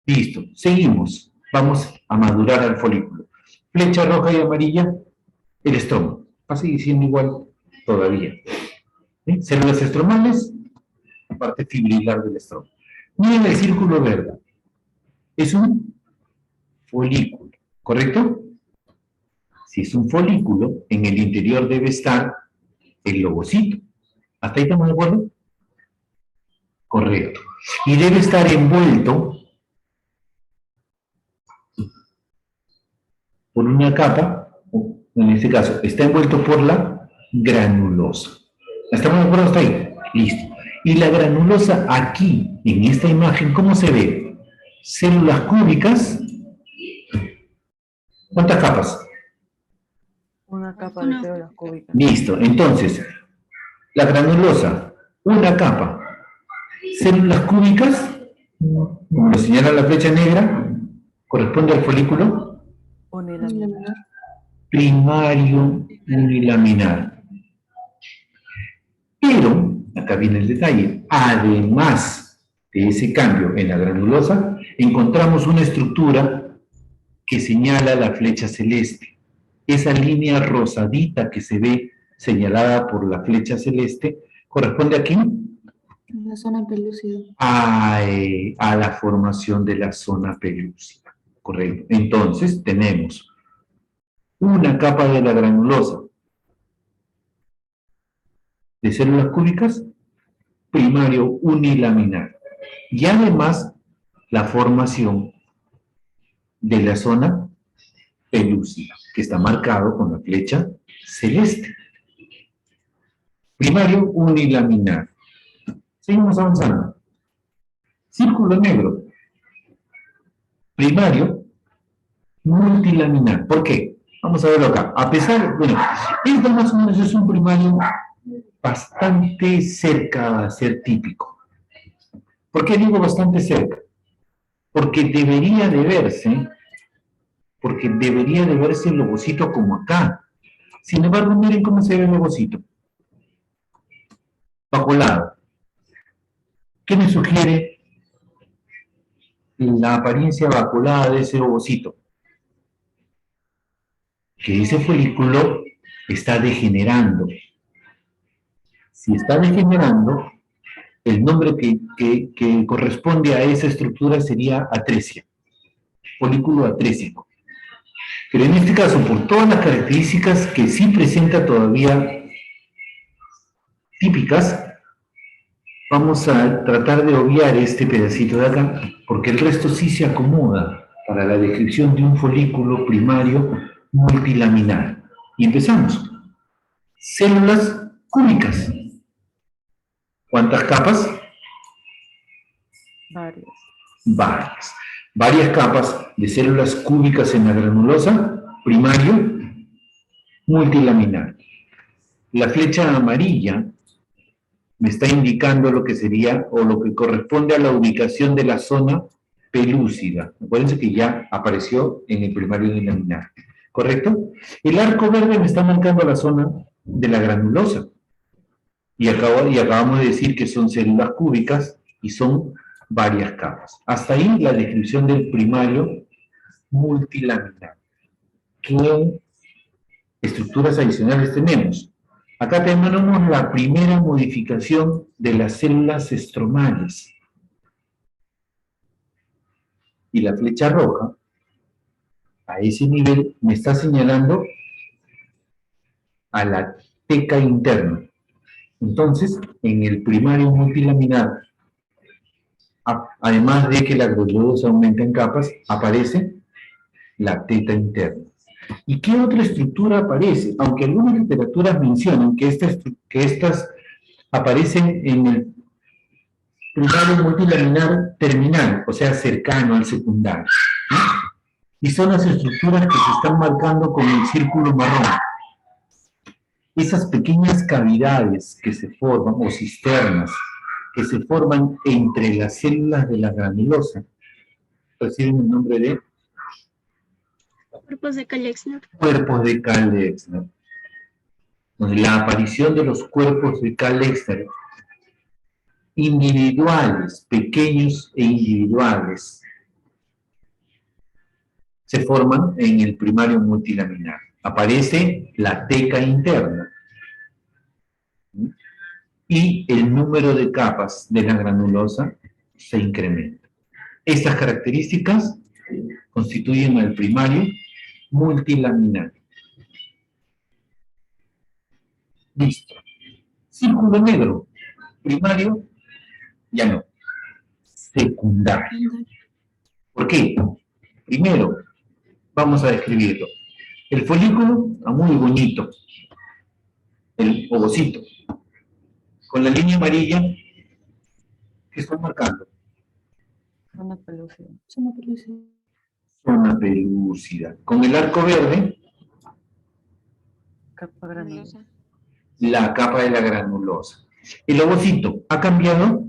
Listo. Seguimos. Vamos a madurar al folículo. Flecha roja y amarilla, el estroma. Va a seguir siendo igual todavía. ¿Sí? Células estromales, parte fibrilar del estroma. Miren el círculo verde. Es un folículo, ¿correcto? Si es un folículo, en el interior debe estar el lobocito. ¿Hasta ahí estamos de acuerdo? Correcto. Y debe estar envuelto por una capa, en este caso, está envuelto por la granulosa. ¿Estamos de acuerdo hasta ahí? Listo. Y la granulosa aquí, en esta imagen, ¿cómo se ve? Células cúbicas. ¿Cuántas capas? Una capa de células cúbicas. Listo. Entonces, la granulosa, una capa. Células cúbicas, como lo señala la flecha negra, corresponde al folículo Unilaminar. primario unilaminar. Pero, acá viene el detalle, además de ese cambio en la granulosa, encontramos una estructura que señala la flecha celeste. Esa línea rosadita que se ve señalada por la flecha celeste, ¿corresponde aquí? En la zona pelúcida. A la formación de la zona pelúcida. Correcto. Entonces, tenemos una capa de la granulosa de células cúbicas, primario unilaminar. Y además, la formación de la zona pelúcida, que está marcado con la flecha celeste. Primario unilaminar. Seguimos avanzando. Círculo negro. Primario multilaminar. ¿Por qué? Vamos a verlo acá. A pesar, bueno, esto más o menos es un primario bastante cerca a ser típico. ¿Por qué digo bastante cerca? Porque debería de verse el lobocito como acá. Sin embargo, miren cómo se ve el lobocito. Vaculado. ¿Qué me sugiere la apariencia vaculada de ese ovocito? Que ese folículo está degenerando. Si está degenerando, el nombre que corresponde a esa estructura sería atresia, folículo atrésico. Pero en este caso, por todas las características que sí presenta todavía típicas, vamos a tratar de obviar este pedacito de acá, porque el resto sí se acomoda para la descripción de un folículo primario multilaminar. Y empezamos. Células cúbicas. ¿Cuántas capas? Varias. Varias. Varias capas de células cúbicas en la granulosa, primario multilaminar. La flecha amarilla me está indicando lo que sería o lo que corresponde a la ubicación de la zona pelúcida. Acuérdense que ya apareció en el primario unilaminar. ¿Correcto? El arco verde me está marcando la zona de la granulosa. Y acabamos de decir que son células cúbicas y son varias capas. Hasta ahí la descripción del primario multilaminar. ¿Qué estructuras adicionales tenemos? Acá tenemos la primera modificación de las células estromales. Y la flecha roja, a ese nivel, me está señalando a la teca interna. Entonces, en el primario multilaminar, además de que la granulosa aumenta en capas, aparece la teca interna. ¿Y qué otra estructura aparece? Aunque algunas literaturas mencionan que estas aparecen en el primario multilaminar terminal, o sea, cercano al secundario, ¿no? Y son las estructuras que se están marcando con el círculo marrón. Esas pequeñas cavidades que se forman, o cisternas, que se forman entre las células de la granulosa, reciben el nombre de Cuerpos de Kalexner. cuerpos de Kalexner. La aparición de los cuerpos de Kalexner, individuales, pequeños e individuales, se forman en el primario multilaminar. Aparece la teca interna y el número de capas de la granulosa se incrementa. Estas características constituyen al primario multilaminar. Listo. Círculo negro. Primario, ya no. Secundario. ¿Por qué? Primero, vamos a describirlo. El folículo, muy bonito. El ovocito. Con la línea amarilla, ¿qué estoy marcando? Zona pelúcida. Zona pelúcida. Con el arco verde, Capa granulosa. la capa de la granulosa. El ovocito, ¿ha cambiado?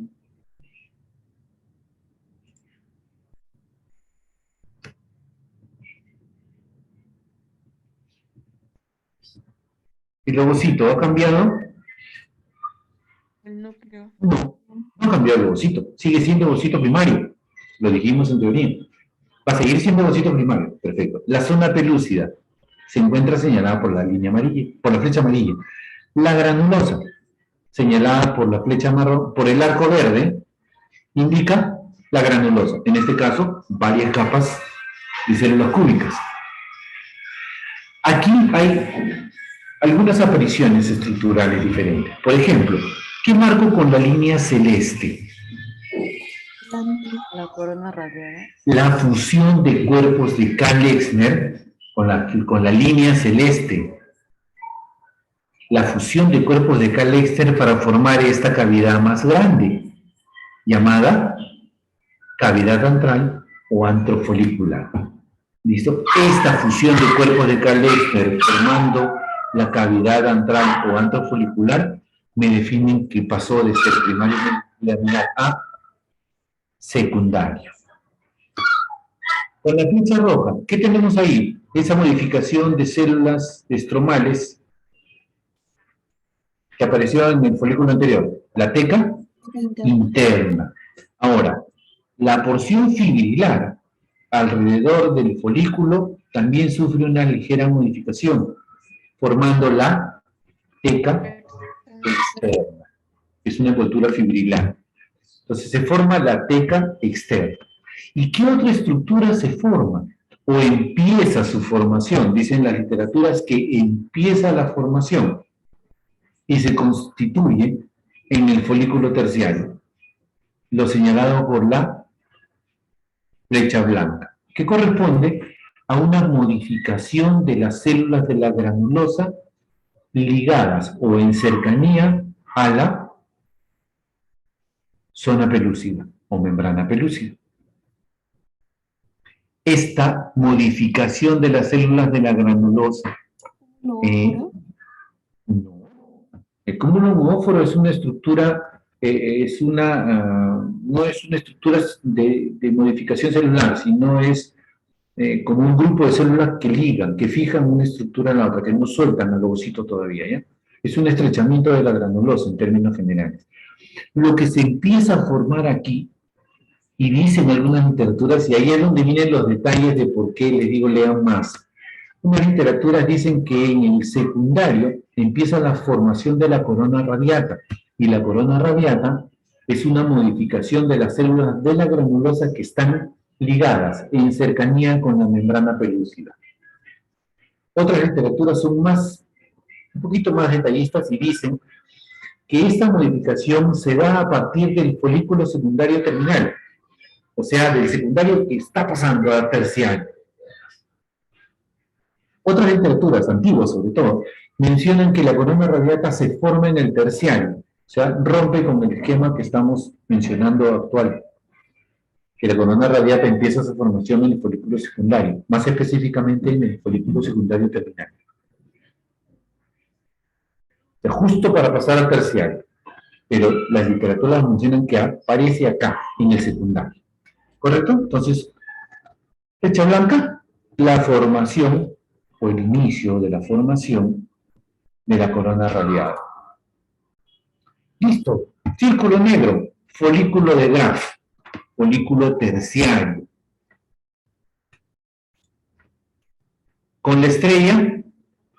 ¿El ovocito ha cambiado? El núcleo. No, no ha cambiado el ovocito. Sigue siendo ovocito primario. Lo dijimos en teoría. Va a seguir siendo ovocito primario. Perfecto. La zona pelúcida se encuentra señalada por la línea amarilla, por la flecha amarilla. La granulosa, señalada por la flecha marrón, por el arco verde, indica la granulosa. En este caso, varias capas de células cúbicas. Aquí hay algunas apariciones estructurales diferentes. Por ejemplo, ¿qué marco con la línea celeste? La corona radial. La fusión de cuerpos de K-Lexner con la línea celeste. La fusión de cuerpos de K-Lexner para formar esta cavidad más grande, llamada cavidad antral o antrofolicular. ¿Listo? Esta fusión de cuerpos de K-Lexner formando la cavidad antral o antrofolicular me definen que pasó de ser primario laminar a secundario. Con la flecha roja, ¿qué tenemos ahí? Esa modificación de células estromales que apareció en el folículo anterior. La teca interna. Ahora, la porción fibrilar alrededor del folículo también sufre una ligera modificación, formando la teca externa. Es una envoltura fibrilar. Entonces se forma la teca externa. ¿Y qué otra estructura se forma? O empieza su formación. Dicen las literaturas que empieza la formación y se constituye en el folículo terciario, lo señalado por la flecha blanca, que corresponde a una modificación de las células de la granulosa ligadas o en cercanía a la zona pelúcida o membrana pelúcida. Esta modificación de las células de la granulosa el cúmulo homóforo es una estructura, no es una estructura de modificación celular, sino es como un grupo de células que ligan, que fijan una estructura en la otra, que no sueltan al ovocito todavía, ¿ya? Es un estrechamiento de la granulosa en términos generales. Lo que se empieza a formar aquí, y dicen algunas literaturas, y ahí es donde vienen los detalles de por qué les digo lean más. Unas literaturas dicen que en el secundario empieza la formación de la corona radiata, y la corona radiata es una modificación de las células de la granulosa que están ligadas en cercanía con la membrana pelúcida. Otras literaturas son un poquito más detallistas y dicen que esta modificación se da a partir del folículo secundario terminal, o sea, del secundario que está pasando a terciario. Otras literaturas, antiguas sobre todo, mencionan que la corona radiata se forma en el terciario, o sea, rompe con el esquema que estamos mencionando actual, que la corona radiata empieza su formación en el folículo secundario, más específicamente en el folículo secundario terminal. O sea, justo para pasar al terciario, pero las literaturas mencionan que aparece acá, en el secundario. ¿Correcto? Entonces, flecha blanca, la formación o el inicio de la formación de la corona radiada. Listo. Círculo negro, folículo de Graf, folículo terciario. Con la estrella,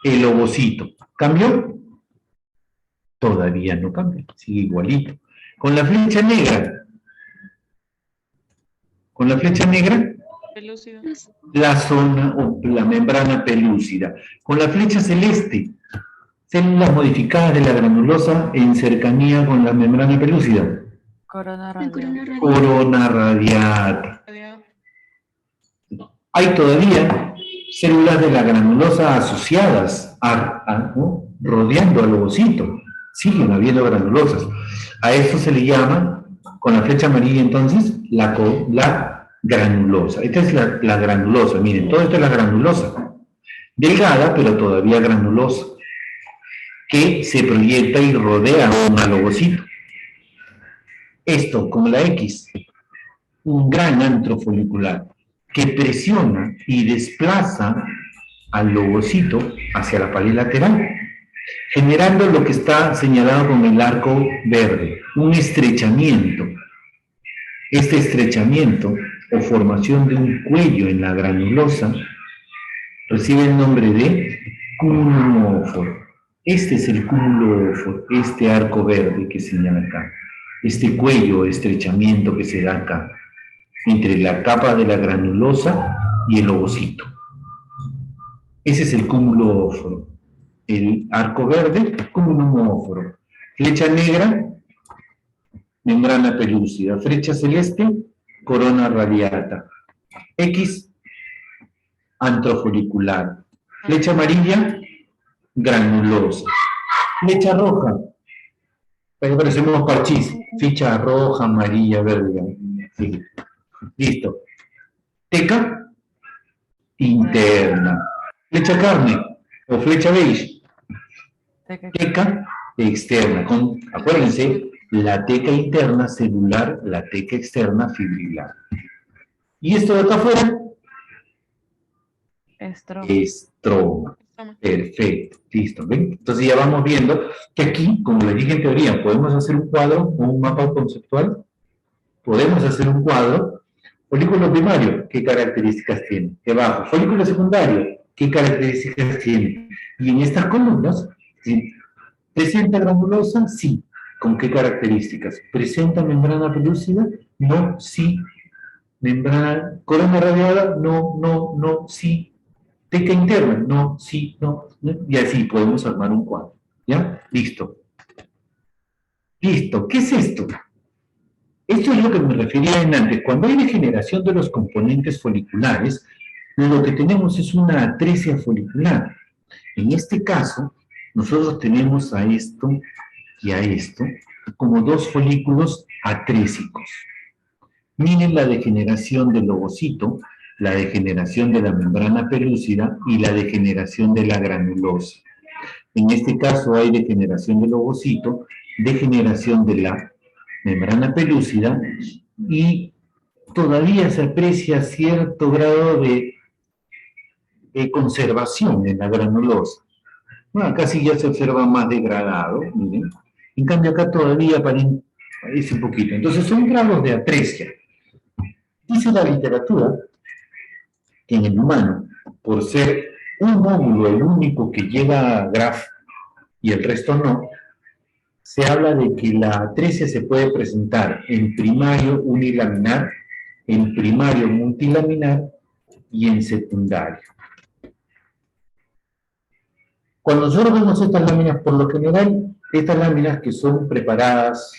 el ovocito. ¿Cambió? Todavía no cambia, sigue igualito. Con la flecha negra, Con la flecha negra, Pelúcida. la zona o la membrana pelúcida. Con la flecha celeste, células modificadas de la granulosa en cercanía con la membrana pelúcida. Corona La corona radial. radial. Corona radiata. Hay todavía células de la granulosa asociadas, ¿no? Rodeando al ovocito. Siguen habiendo granulosas. A eso se le llama, con la flecha amarilla entonces, la granulosa. Esta es la granulosa. Miren, todo esto es la granulosa. Delgada, pero todavía granulosa, que se proyecta y rodea aún al ovocito. Esto, como la X, un gran antro folicular que presiona y desplaza al ovocito hacia la pared lateral, generando lo que está señalado con el arco verde, un estrechamiento. Este estrechamiento o formación de un cuello en la granulosa recibe el nombre de cúmulo óforo. Este es el cúmulo óforo, este arco verde que señala acá, este cuello o estrechamiento que se da acá, entre la capa de la granulosa y el ovocito. Ese es el cúmulo óforo. El arco verde, cúmulo óforo. Flecha negra, membrana pelúcida. Flecha celeste, corona radiata. X, antrofolicular. Flecha amarilla, granulosa. Flecha roja, ahí parecemos parchís. Ficha roja, amarilla, verde. Sí. Listo. Teca interna. Flecha carne o flecha beige. Teca externa. Acuérdense, la teca interna celular, la teca externa fibrilar. ¿Y esto de acá afuera? Estroma. Perfecto, listo. ¿Ven? Entonces ya vamos viendo que aquí, como les dije en teoría, podemos hacer un cuadro o un mapa conceptual. Podemos hacer un cuadro. Folículo primario, ¿qué características tiene? Debajo, folículo secundario, ¿qué características tiene? Y en estas columnas, ¿sí? ¿Presenta granulosa? Sí. ¿Con qué características? ¿Presenta membrana pelúcida? No, sí. ¿Membrana corona radiada? No, no, no, sí. ¿Teca interna? No, sí, no. Y así podemos armar un cuadro. ¿Ya? Listo. Listo. ¿Qué es esto? Esto es lo que me refería en antes. Cuando hay degeneración de los componentes foliculares, lo que tenemos es una atresia folicular. En este caso, nosotros tenemos a esto y a esto como dos folículos atrésicos. Miren la degeneración del ovocito, la degeneración de la membrana pelúcida y la degeneración de la granulosa. En este caso hay degeneración del ovocito, degeneración de la membrana pelúcida y todavía se aprecia cierto grado de conservación en la granulosa. Bueno, acá sí ya se observa más degradado, miren. En cambio acá todavía parece un poquito. Entonces son grados de atresia. Dice la literatura que en el humano, por ser un módulo el único que lleva a Graf y el resto no, se habla de que la atresia se puede presentar en primario unilaminar, en primario multilaminar y en secundario. Cuando nosotros vemos estas láminas, por lo general, estas láminas que son preparadas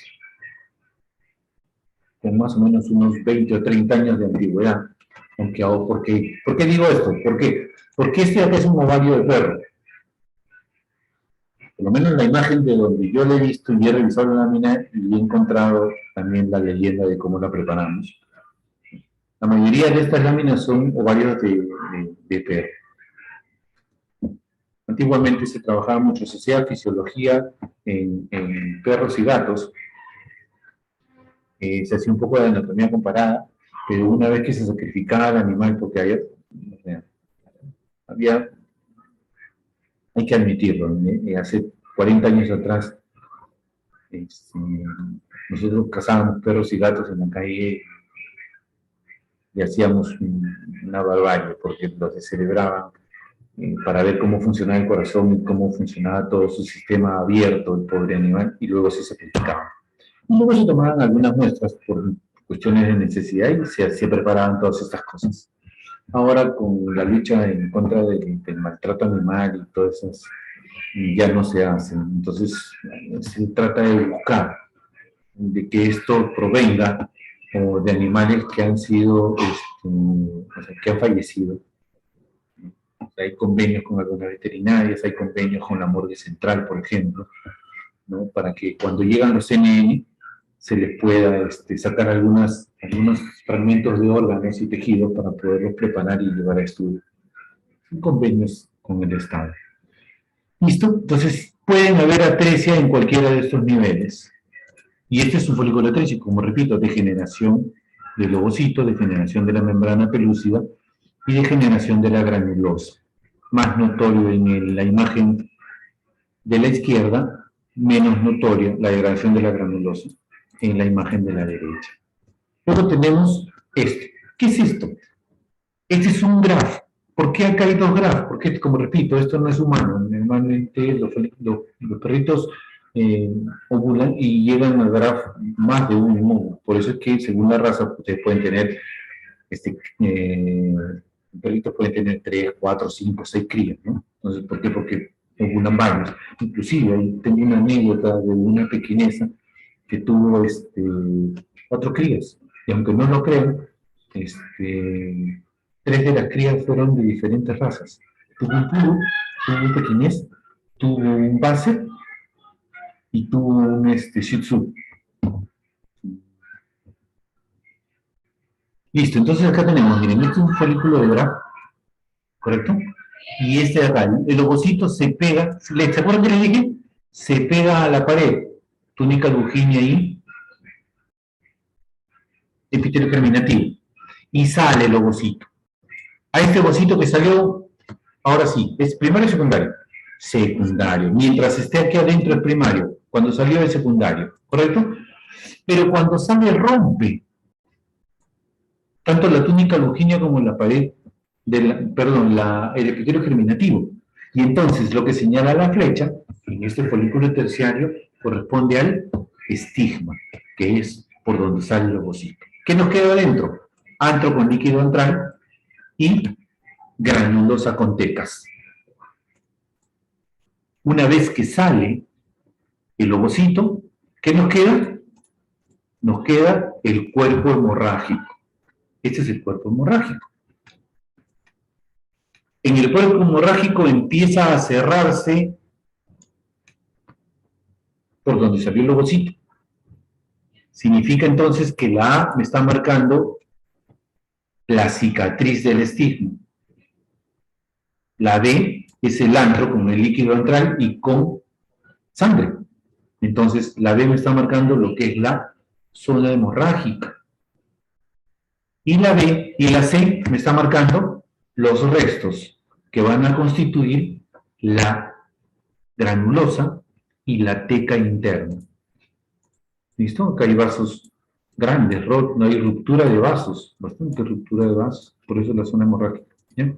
con más o menos unos 20 o 30 años de antigüedad, aunque ahora, ¿por qué digo esto? ¿Por qué? Porque este acá es un ovario de perro. Por lo menos la imagen de donde yo la he visto y he revisado la lámina y he encontrado también la leyenda de cómo la preparamos. La mayoría de estas láminas son ovarios de perro. Antiguamente se trabajaba mucho, se hacía fisiología en perros y gatos. Se hacía un poco de anatomía comparada, pero una vez que se sacrificaba al animal, porque hay que admitirlo, hace 40 años atrás, nosotros cazábamos perros y gatos en la calle y hacíamos una barbarie, porque los descerebraban para ver cómo funcionaba el corazón y cómo funcionaba todo su sistema abierto, el pobre animal, y luego se sacrificaban. Y luego se tomaban algunas muestras cuestiones de necesidad y se preparaban todas estas cosas. Ahora con la lucha en contra del maltrato animal y todo eso, ya no se hace. Entonces se trata de buscar de que esto provenga de animales que han sido, o sea, que han fallecido. Hay convenios con algunas veterinarias, hay convenios con la morgue central, por ejemplo, ¿no? Para que cuando llegan los CNN se les pueda sacar algunos fragmentos de órganos y tejidos para poderlos preparar y llevar a estudio. Son convenios con el Estado. ¿Listo? Entonces, pueden haber atresia en cualquiera de estos niveles. Y este es un folículo atrésico, como repito, degeneración del ovocito, degeneración de la membrana pelúcida y degeneración de la granulosa. Más notorio en la imagen de la izquierda, menos notoria la degradación de la granulosa en la imagen de la derecha. Luego tenemos esto. ¿Qué es esto? Este es un grafo. ¿Por qué acá hay dos grafos? Porque, como repito, esto no es humano. Normalmente los perritos ovulan y llegan al grafo más de un mono. Por eso es que, según la raza, ustedes pueden tener, perritos pueden tener 3, 4, 5, 6 crías, ¿no? Entonces, ¿por qué? Porque ovulan varios. Inclusive, ahí tengo una anécdota de una pequinesa que tuvo 4 crías. Y aunque no lo crean, 3 de las crías fueron de diferentes razas. Tuvo un puro, tuvo un pequinés, tuvo un basset y tuvo un shih tzu. Listo, entonces acá tenemos, miren, este es un folículo de Graf, ¿correcto? Y este de acá, el ovocito se pega, ¿se acuerdan que les dije? Se pega a la pared, túnica luginia y epitelio germinativo. Y sale el ovocito. A este ovocito que salió, ahora sí, ¿es primario o secundario? Secundario. Mientras esté aquí adentro es primario. Cuando salió es secundario, ¿correcto? Pero cuando sale rompe tanto la túnica luginia como la pared, el epitelio germinativo. Y entonces lo que señala la flecha, en este folículo terciario, corresponde al estigma, que es por donde sale el ovocito. ¿Qué nos queda adentro? Antro con líquido antral y granulosa con tecas. Una vez que sale el ovocito, ¿qué nos queda? Nos queda el cuerpo hemorrágico. Este es el cuerpo hemorrágico. En el cuerpo hemorrágico empieza a cerrarse por donde salió el ovocito. Significa entonces que la A me está marcando la cicatriz del estigma. La B es el antro con el líquido antral y con sangre. Entonces la B me está marcando lo que es la zona hemorrágica. Y la B y la C me está marcando los restos que van a constituir la granulosa y la teca interna. ¿Listo? Acá hay vasos grandes, no hay ruptura de vasos, bastante ruptura de vasos, por eso la zona hemorrágica. ¿Bien?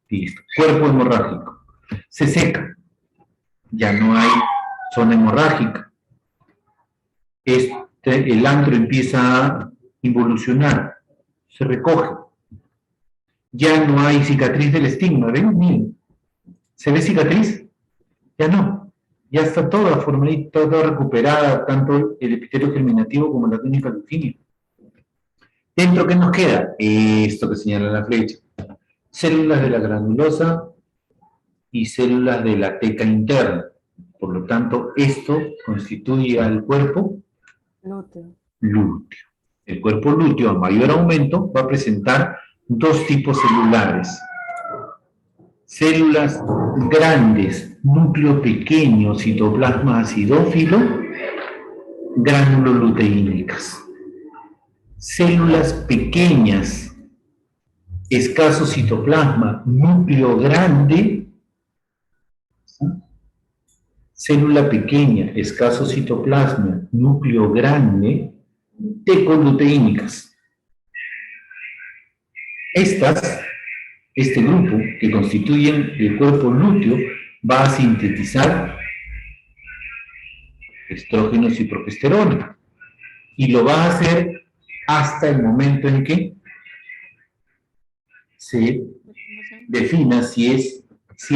Listo. Cuerpo hemorrágico. Se seca. Ya no hay zona hemorrágica. El antro empieza a involucionar. Se recoge. Ya no hay cicatriz del estigma. ¿Ven? Miren. ¿Se ve cicatriz? Ya no. Ya está toda formadita, toda recuperada, tanto el epitelio germinativo como la túnica luginia. ¿Dentro qué nos queda? Esto que señala la flecha. Células de la granulosa y células de la teca interna. Por lo tanto, esto constituye al cuerpo Lúteo. lúteo. El cuerpo lúteo, a mayor aumento, va a presentar dos tipos celulares. Células grandes, núcleo pequeño, citoplasma acidófilo, granuloluteínicas. Células pequeñas, escaso citoplasma, núcleo grande. Célula pequeña, escaso citoplasma, núcleo grande, tecoluteínicas. Este grupo que constituyen el cuerpo lúteo va a sintetizar estrógenos y progesterona. Y lo va a hacer hasta el momento en que se defina si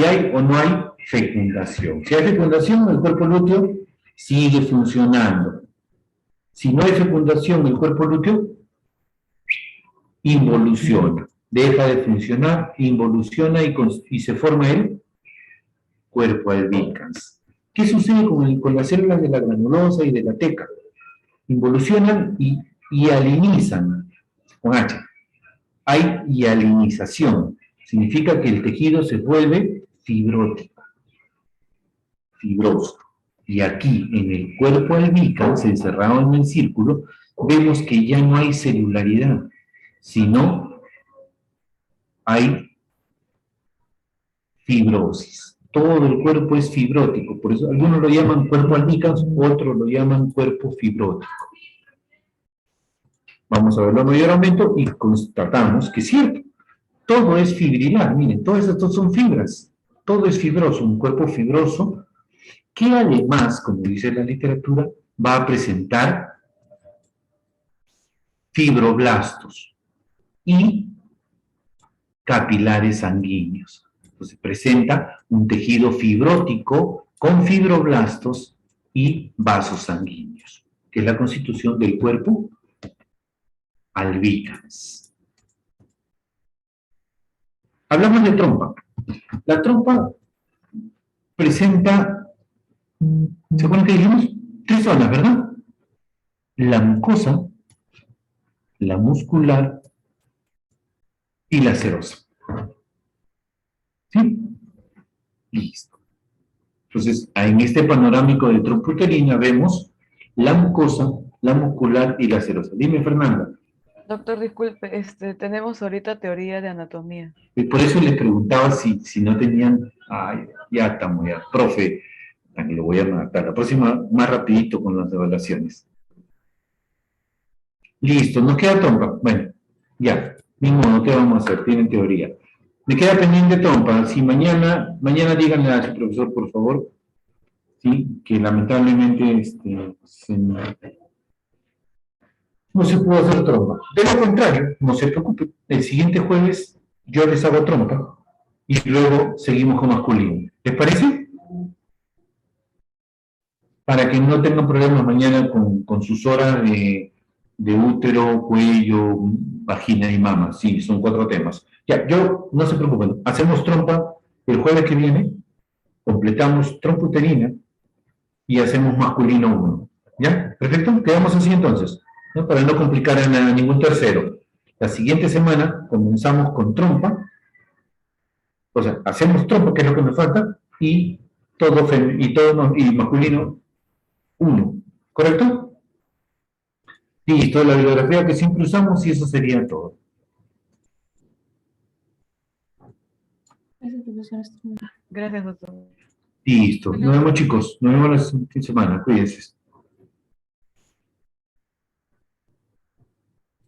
hay o no hay fecundación. Si hay fecundación, el cuerpo lúteo sigue funcionando. Si no hay fecundación, el cuerpo lúteo involuciona, deja de funcionar, involuciona y se forma el cuerpo albicans. ¿Qué sucede con las células de la granulosa y de la teca? Involucionan y hialinizan, con H. Hay hialinización, significa que el tejido se vuelve fibrótico, fibroso. Y aquí, en el cuerpo albicans, encerrado en el círculo, vemos que ya no hay celularidad, sino hay fibrosis. Todo el cuerpo es fibrótico, por eso algunos lo llaman cuerpo albicans, otros lo llaman cuerpo fibrótico. Vamos a verlo mayormente y constatamos que es cierto, todo es fibrilar, miren, todas estas son fibras, todo es fibroso, un cuerpo fibroso que además, como dice la literatura, va a presentar fibroblastos y capilares sanguíneos. Entonces presenta un tejido fibrótico con fibroblastos y vasos sanguíneos, que es la constitución del cuerpo albicans. Hablamos de trompa. La trompa presenta, ¿se acuerdan que dijimos? 3 zonas, ¿verdad? La mucosa, la muscular y la serosa. ¿Sí? Listo. Entonces, en este panorámico de trompa uterina vemos la mucosa, la muscular y la serosa. Dime, Fernanda. Doctor, disculpe, tenemos ahorita teoría de anatomía. Y por eso les preguntaba si no tenían... Ay, ya estamos, ya. Profe, aquí lo voy a marcar. La próxima, más rapidito con las evaluaciones. Listo, nos queda trompa. Bueno, ya. Ni modo, ¿qué vamos a hacer? Tienen teoría. Me queda pendiente trompa. Si mañana díganle a su profesor, por favor, ¿sí? Que lamentablemente no se pudo hacer trompa. De lo contrario, no se preocupe. El siguiente jueves yo les hago trompa y luego seguimos con masculino. ¿Les parece? Para que no tengan problemas mañana con sus horas de útero, cuello, vagina y mama. Sí, son 4 temas. Ya, no se preocupen. Hacemos trompa el jueves que viene, completamos trompa uterina y hacemos masculino 1. ¿Ya? ¿Perfecto? Quedamos así entonces, ¿no? Para no complicar a ningún tercero. La siguiente semana comenzamos con trompa, o sea, hacemos trompa, que es lo que nos falta, y y masculino 1. ¿Correcto? Listo, la bibliografía que siempre usamos y eso sería todo. Gracias, doctor. Listo. Nos vemos, chicos. Nos vemos la siguiente semana. Cuídense.